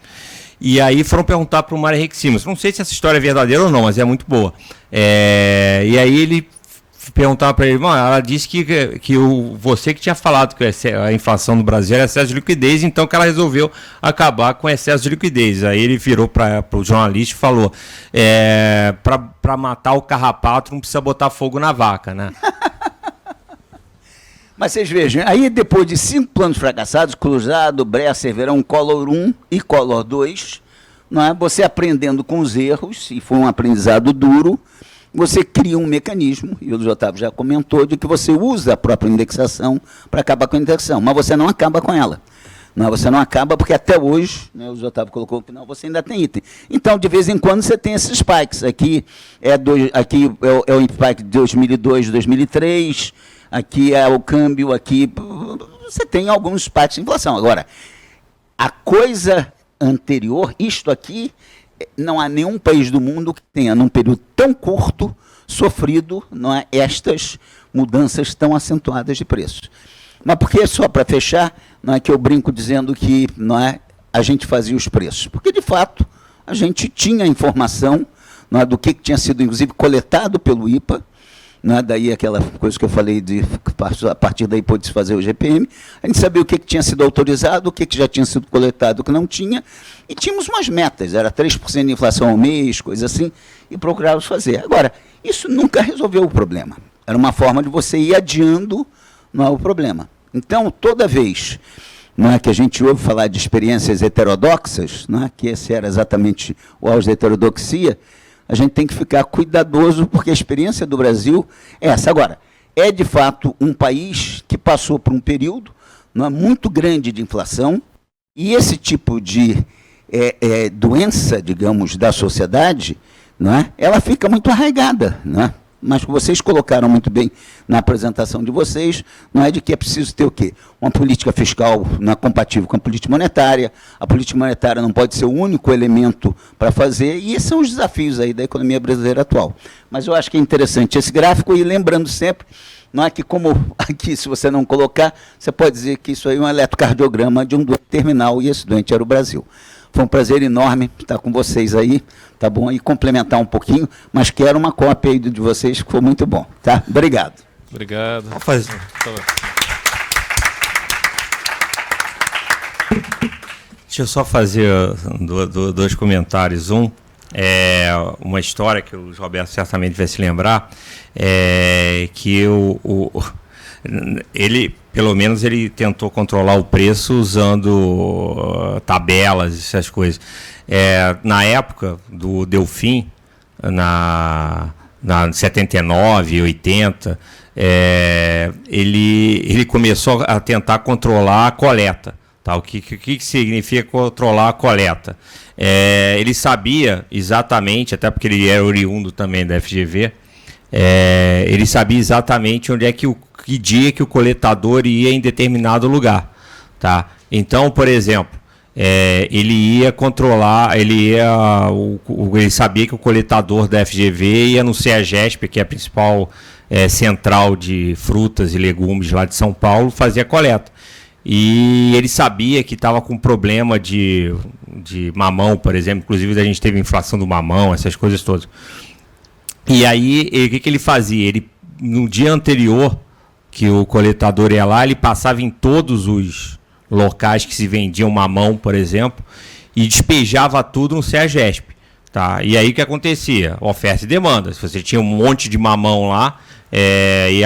E aí foram perguntar para o Mário Henrique Simonsen, não sei se essa história é verdadeira ou não, mas é muito boa. E aí ele perguntava para ele, ela disse que você que tinha falado que a inflação no Brasil era excesso de liquidez, então que ela resolveu acabar com excesso de liquidez. Aí ele virou para o jornalista e falou, para matar o carrapato não precisa botar fogo na vaca, né?
Mas vocês vejam, aí depois de 5 planos fracassados, Cruzado, Bresser, Verão, Collor 1 e Collor 2, não é? Você aprendendo com os erros, e foi um aprendizado duro, você cria um mecanismo, e o Luiz Otávio já comentou, de que você usa a própria indexação para acabar com a indexação, mas você não acaba com ela. Não, você não acaba porque até hoje, né, o Luiz Otávio colocou que não, você ainda tem item. Então, de vez em quando, você tem esses spikes. Aqui é o spike de 2002, 2003, aqui é o câmbio, aqui você tem alguns spikes de inflação. Agora, a coisa anterior, isto aqui, não há nenhum país do mundo que tenha, num período tão curto, sofrido, não é, estas mudanças tão acentuadas de preços. Mas por que, só para fechar, não é que eu brinco dizendo que não é, a gente fazia os preços? Porque, de fato, a gente tinha informação, não é, do que tinha sido, inclusive, coletado pelo IPA, não é, daí aquela coisa que eu falei, a partir daí pôde-se fazer o GPM, a gente sabia o que tinha sido autorizado, o que já tinha sido coletado, o que não tinha, e tínhamos umas metas, era 3% de inflação ao mês, coisa assim, e procurávamos fazer. Agora, isso nunca resolveu o problema. Era uma forma de você ir adiando, não é, o problema. Então, toda vez, não é, que a gente ouve falar de experiências heterodoxas, não é, que esse era exatamente o auge da heterodoxia, a gente tem que ficar cuidadoso, porque a experiência do Brasil é essa. Agora, é de fato um país que passou por um período, não é, muito grande de inflação, e esse tipo de doença, digamos, da sociedade, não é, ela fica muito arraigada, não é? Mas vocês colocaram muito bem na apresentação de vocês, não é, de que é preciso ter o quê? Uma política fiscal não é compatível com a política monetária, a política monetária não pode ser o único elemento para fazer, e esses são os desafios aí da economia brasileira atual. Mas eu acho que é interessante esse gráfico, e lembrando sempre, não é que como aqui, se você não colocar, você pode dizer que isso aí é um eletrocardiograma de um doente terminal, e esse doente era o Brasil. Foi um prazer enorme estar com vocês aí, tá bom? E complementar um pouquinho, mas quero uma cópia aí de vocês, que foi muito bom, tá? Obrigado.
Obrigado.
Vou fazer. Deixa eu só fazer dois comentários. Um, uma história que o Roberto certamente vai se lembrar, que ele, pelo menos, ele tentou controlar o preço usando tabelas, essas coisas. Na época do Delfim, na 79, 80, ele começou a tentar controlar a coleta. Tá? O que significa controlar a coleta? Ele sabia exatamente, até porque ele era oriundo também da FGV, ele sabia exatamente onde é que dia que o coletador ia em determinado lugar, tá? Então, por exemplo, ele ia controlar, ele sabia que o coletador da FGV ia no CEAGESP, que é a principal central de frutas e legumes lá de São Paulo, fazer a coleta. E ele sabia que estava com problema de mamão, por exemplo, inclusive a gente teve inflação do mamão, essas coisas todas. E aí, o que ele fazia? Ele, no dia anterior que o coletador ia lá, ele passava em todos os locais que se vendiam mamão, por exemplo, e despejava tudo no CEAGESP. Tá? E aí o que acontecia? Oferta e demanda. Se você tinha um monte de mamão lá, e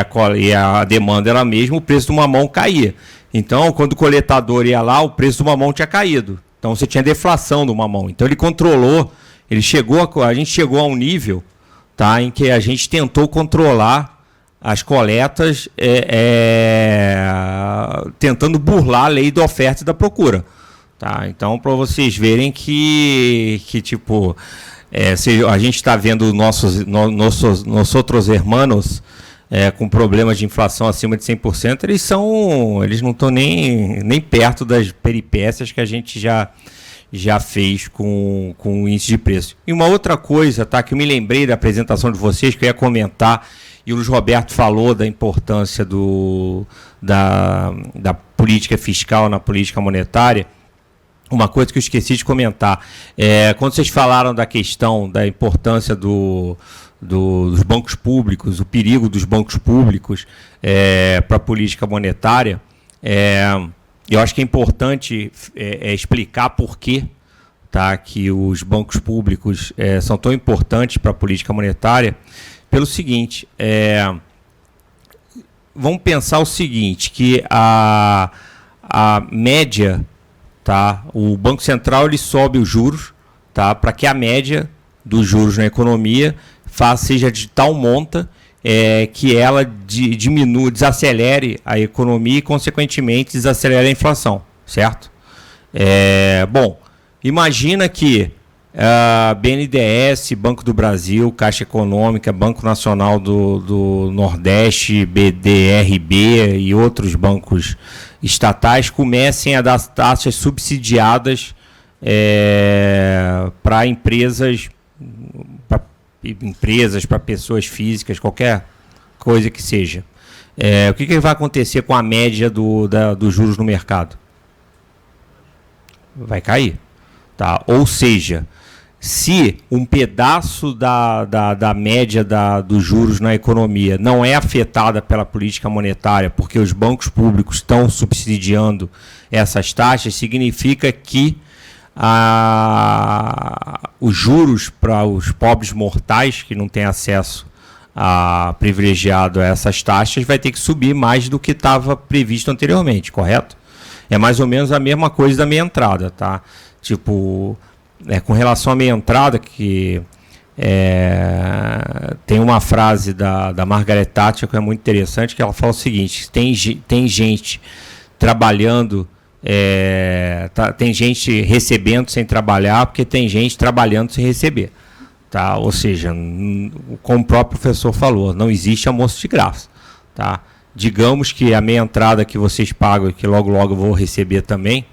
a demanda era a mesma, o preço do mamão caía. Então, quando o coletador ia lá, o preço do mamão tinha caído. Então, você tinha deflação do mamão. Então, ele controlou, a gente chegou a um nível, tá, em que a gente tentou controlar as coletas tentando burlar a lei da oferta e da procura. Tá? Então, para vocês verem que tipo, se a gente está vendo nossos outros irmãos com problemas de inflação acima de 100%, eles não estão nem perto das peripécias que a gente já fez com o índice de preço. E uma outra coisa, tá, que eu me lembrei da apresentação de vocês, que eu ia comentar, e o Luiz Roberto falou da importância da política fiscal na política monetária. Uma coisa que eu esqueci de comentar, quando vocês falaram da questão da importância dos bancos públicos, o perigo dos bancos públicos para a política monetária, eu acho que é importante explicar por que, tá, que os bancos públicos são tão importantes para a política monetária, pelo seguinte, vamos pensar o seguinte, que a média, tá, o Banco Central ele sobe os juros, tá, para que a média dos juros na economia seja de tal monta que ela desacelere a economia e, consequentemente, desacelere a inflação, certo? Bom, imagina que BNDES, Banco do Brasil, Caixa Econômica, Banco Nacional do Nordeste, BDRB e outros bancos estatais comecem a dar taxas subsidiadas para empresas, para pessoas físicas, qualquer coisa que seja. O que vai acontecer com a média dos juros no mercado? Vai cair. Tá? Ou seja, se um pedaço da média dos juros na economia não é afetada pela política monetária, porque os bancos públicos estão subsidiando essas taxas, significa que os juros para os pobres mortais que não têm acesso privilegiado a essas taxas vai ter que subir mais do que estava previsto anteriormente, correto? É mais ou menos a mesma coisa da meia entrada, tá? Tipo, com relação à meia entrada, que tem uma frase da Margaret Thatcher que é muito interessante, que ela fala o seguinte: tem gente trabalhando, tem gente recebendo sem trabalhar, porque tem gente trabalhando sem receber. Tá? Ou seja, como o próprio professor falou, não existe almoço de graça. Tá? Digamos que a meia entrada que vocês pagam, que logo eu vou receber também,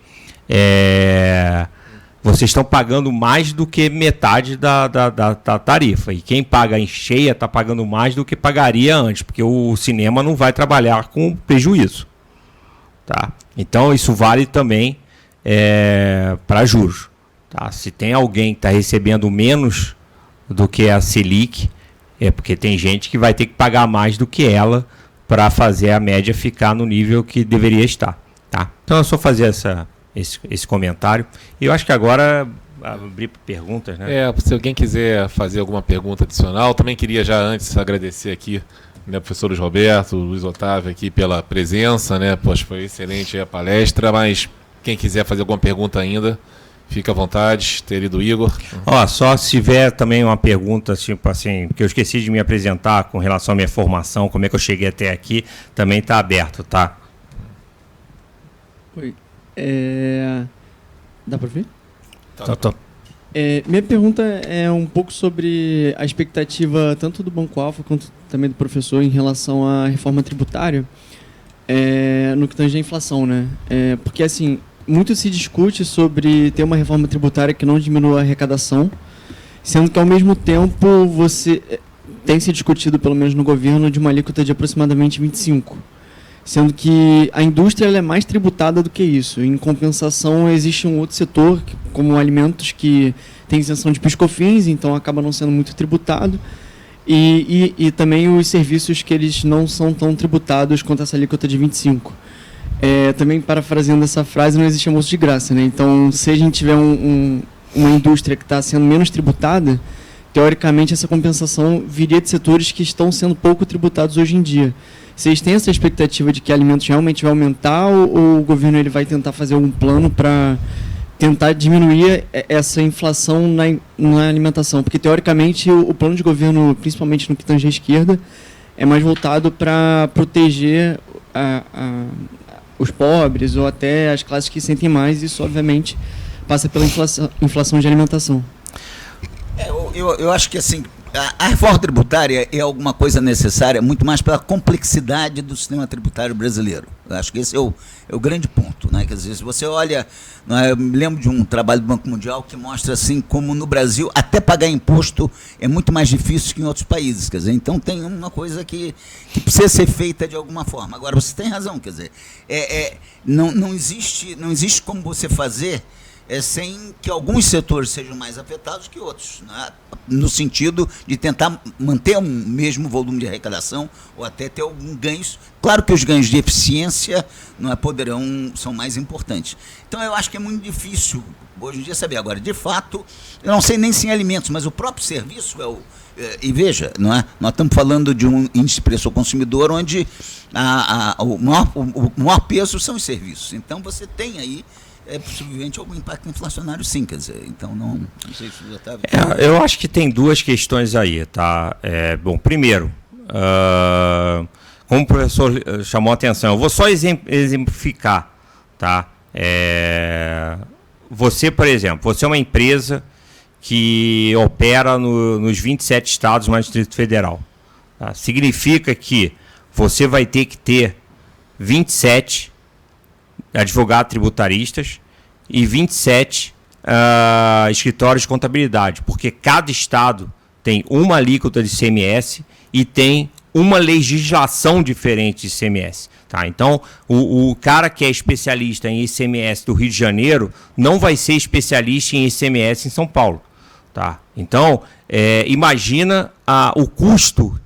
vocês estão pagando mais do que metade da tarifa. E quem paga em cheia está pagando mais do que pagaria antes, porque o cinema não vai trabalhar com prejuízo. Tá? Então, isso vale também para juros. Tá? Se tem alguém que está recebendo menos do que a Selic, é porque tem gente que vai ter que pagar mais do que ela para fazer a média ficar no nível que deveria estar. Tá? Então, é só fazer esse comentário. E eu acho que agora abrir perguntas, né?
Se alguém quiser fazer alguma pergunta adicional, também queria já antes agradecer aqui, né, professor Luiz Roberto, Luiz Otávio aqui pela presença, né? Poxa, foi excelente a palestra, mas quem quiser fazer alguma pergunta ainda, fica à vontade, querido Igor.
Só se tiver também uma pergunta, tipo assim, que eu esqueci de me apresentar com relação à minha formação, como é que eu cheguei até aqui, também está aberto, tá?
Oi. Dá para ver?
Tá.
Minha pergunta é um pouco sobre a expectativa tanto do Banco Alfa quanto também do professor em relação à reforma tributária, no que tange à inflação, né? Porque, assim, muito se discute sobre ter uma reforma tributária que não diminua a arrecadação, sendo que, ao mesmo tempo, tem se discutido, pelo menos no governo, de uma alíquota de aproximadamente 25%. Sendo que a indústria ela é mais tributada do que isso. Em compensação, existe um outro setor, como alimentos, que tem isenção de PIS/COFINS, então acaba não sendo muito tributado. E também os serviços que eles não são tão tributados quanto essa alíquota de 25%. Também, parafraseando essa frase, não existe almoço de graça, né? Então, se a gente tiver uma indústria que está sendo menos tributada, teoricamente essa compensação viria de setores que estão sendo pouco tributados hoje em dia. Vocês têm essa expectativa de que alimentos realmente vai aumentar ou o governo ele vai tentar fazer algum plano para tentar diminuir essa inflação na alimentação? Porque, teoricamente, o plano de governo, principalmente no que tange à esquerda, é mais voltado para proteger os pobres ou até as classes que sentem mais. Isso, obviamente, passa pela inflação de alimentação.
Eu acho que assim, a reforma tributária é alguma coisa necessária muito mais pela complexidade do sistema tributário brasileiro. Eu acho que esse é o grande ponto, né? Quer dizer, se você olha, né, eu me lembro de um trabalho do Banco Mundial que mostra assim como no Brasil até pagar imposto é muito mais difícil que em outros países. Quer dizer, então tem uma coisa que precisa ser feita de alguma forma. Agora, você tem razão, quer dizer, não existe como você fazer sem que alguns setores sejam mais afetados que outros, né? No sentido de tentar manter o mesmo volume de arrecadação ou até ter alguns ganhos. Claro que os ganhos de eficiência, não é, são mais importantes. Então eu acho que é muito difícil hoje em dia saber. Agora, de fato, eu não sei nem se em alimentos, mas o próprio serviço e veja, não é? Nós estamos falando de um índice de preço ao consumidor onde o maior peso são os serviços. Então você tem aí possivelmente algum impacto inflacionário, sim, quer dizer, então não sei se já está...
Eu acho que tem duas questões aí, tá? Bom, primeiro, como o professor chamou a atenção, eu vou só exemplificar, tá? Você, por exemplo, você é uma empresa que opera nos 27 estados mais Distrito Federal, tá? Significa que você vai ter que ter 27 advogados tributaristas e 27 escritórios de contabilidade, porque cada estado tem uma alíquota de ICMS e tem uma legislação diferente de ICMS. Tá? Então, o cara que é especialista em ICMS do Rio de Janeiro não vai ser especialista em ICMS em São Paulo. Tá? Então, imagina o custo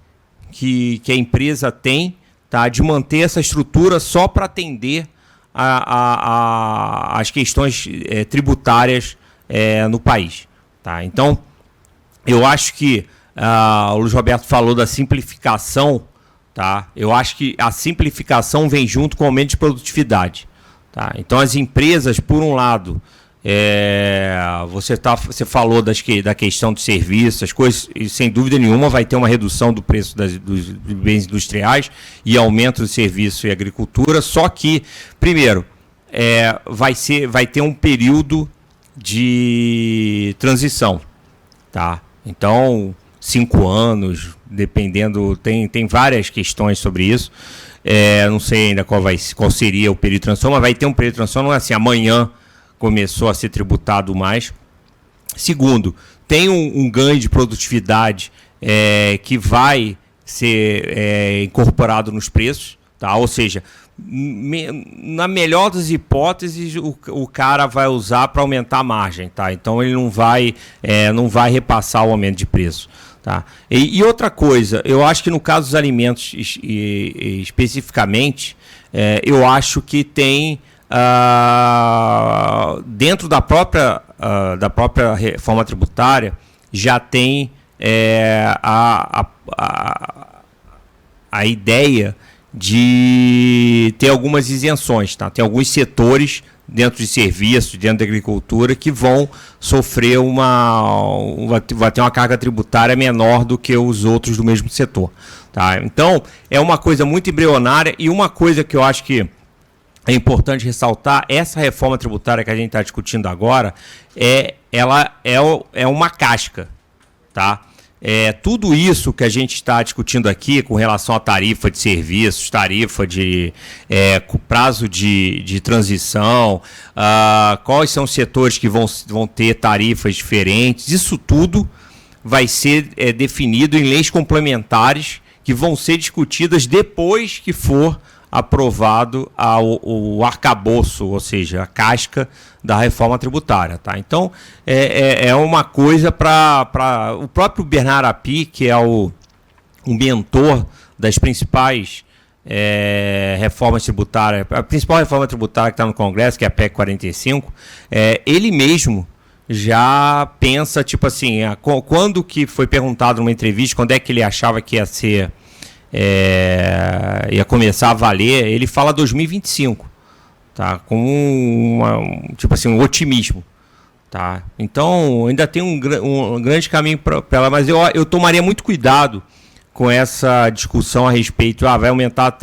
que a empresa tem, tá, de manter essa estrutura só para atender as questões tributárias no país. Tá? Então, eu acho que o Luiz Roberto falou da simplificação, tá? Eu acho que a simplificação vem junto com o aumento de produtividade. Tá? Então, as empresas, por um lado, você falou da questão de serviços, as coisas, e sem dúvida nenhuma vai ter uma redução do preço dos bens industriais e aumento do serviço e agricultura, só que, primeiro, vai ter um período de transição. Tá? Então, 5 anos, dependendo, tem várias questões sobre isso. Não sei ainda qual seria o período de transição, mas vai ter um período de transição, não é assim, amanhã começou a ser tributado mais. Segundo, tem um ganho de produtividade que vai ser incorporado nos preços, tá? Ou seja, na melhor das hipóteses, o cara vai usar para aumentar a margem, tá? Então ele não vai repassar o aumento de preço. Tá? E outra coisa, eu acho que no caso dos alimentos especificamente, eu acho que tem dentro da própria reforma tributária já tem a ideia de ter algumas isenções, tá? Tem alguns setores dentro de serviços, dentro da agricultura, que vão sofrer vai ter uma carga tributária menor do que os outros do mesmo setor. Tá? Então, é uma coisa muito embrionária, e uma coisa que eu acho que é importante ressaltar, essa reforma tributária que a gente está discutindo agora, ela é uma casca, tá? Tudo isso que a gente está discutindo aqui com relação à tarifa de serviços, tarifa de prazo de transição, quais são os setores que vão ter tarifas diferentes, isso tudo vai ser definido em leis complementares que vão ser discutidas depois que for aprovado o arcabouço, ou seja, a casca da reforma tributária. Tá? Então, é uma coisa para o próprio Bernardo Api, que é o mentor das principais reformas tributárias, a principal reforma tributária que está no Congresso, que é a PEC 45, ele mesmo já pensa, tipo assim, quando que foi perguntado numa entrevista, quando é que ele achava que ia ser ia começar a valer, ele fala 2025, tá? Com tipo assim, um otimismo, tá? Então ainda tem um grande caminho para ela, mas eu tomaria muito cuidado com essa discussão a respeito, vai aumentar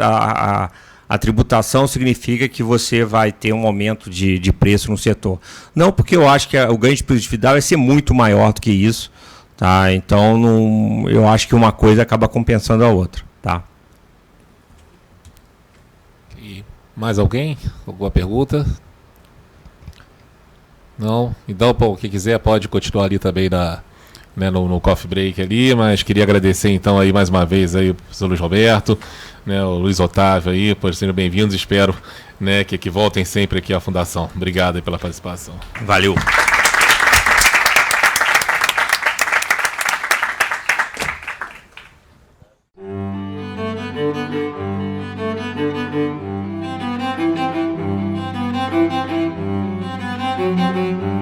a tributação significa que você vai ter um aumento de preço no setor. Não, porque eu acho que o ganho de produtividade vai ser muito maior do que isso. Tá? Então, eu acho que uma coisa acaba compensando a outra. Tá?
E mais alguém? Alguma pergunta? Não? Então, pô, quem quiser pode continuar ali também no coffee break ali, mas queria agradecer então aí mais uma vez aí o professor Luiz Roberto, né, o Luiz Otávio aí, por serem bem-vindos, espero, né, que voltem sempre aqui à Fundação. Obrigado aí pela participação.
Valeu.
Música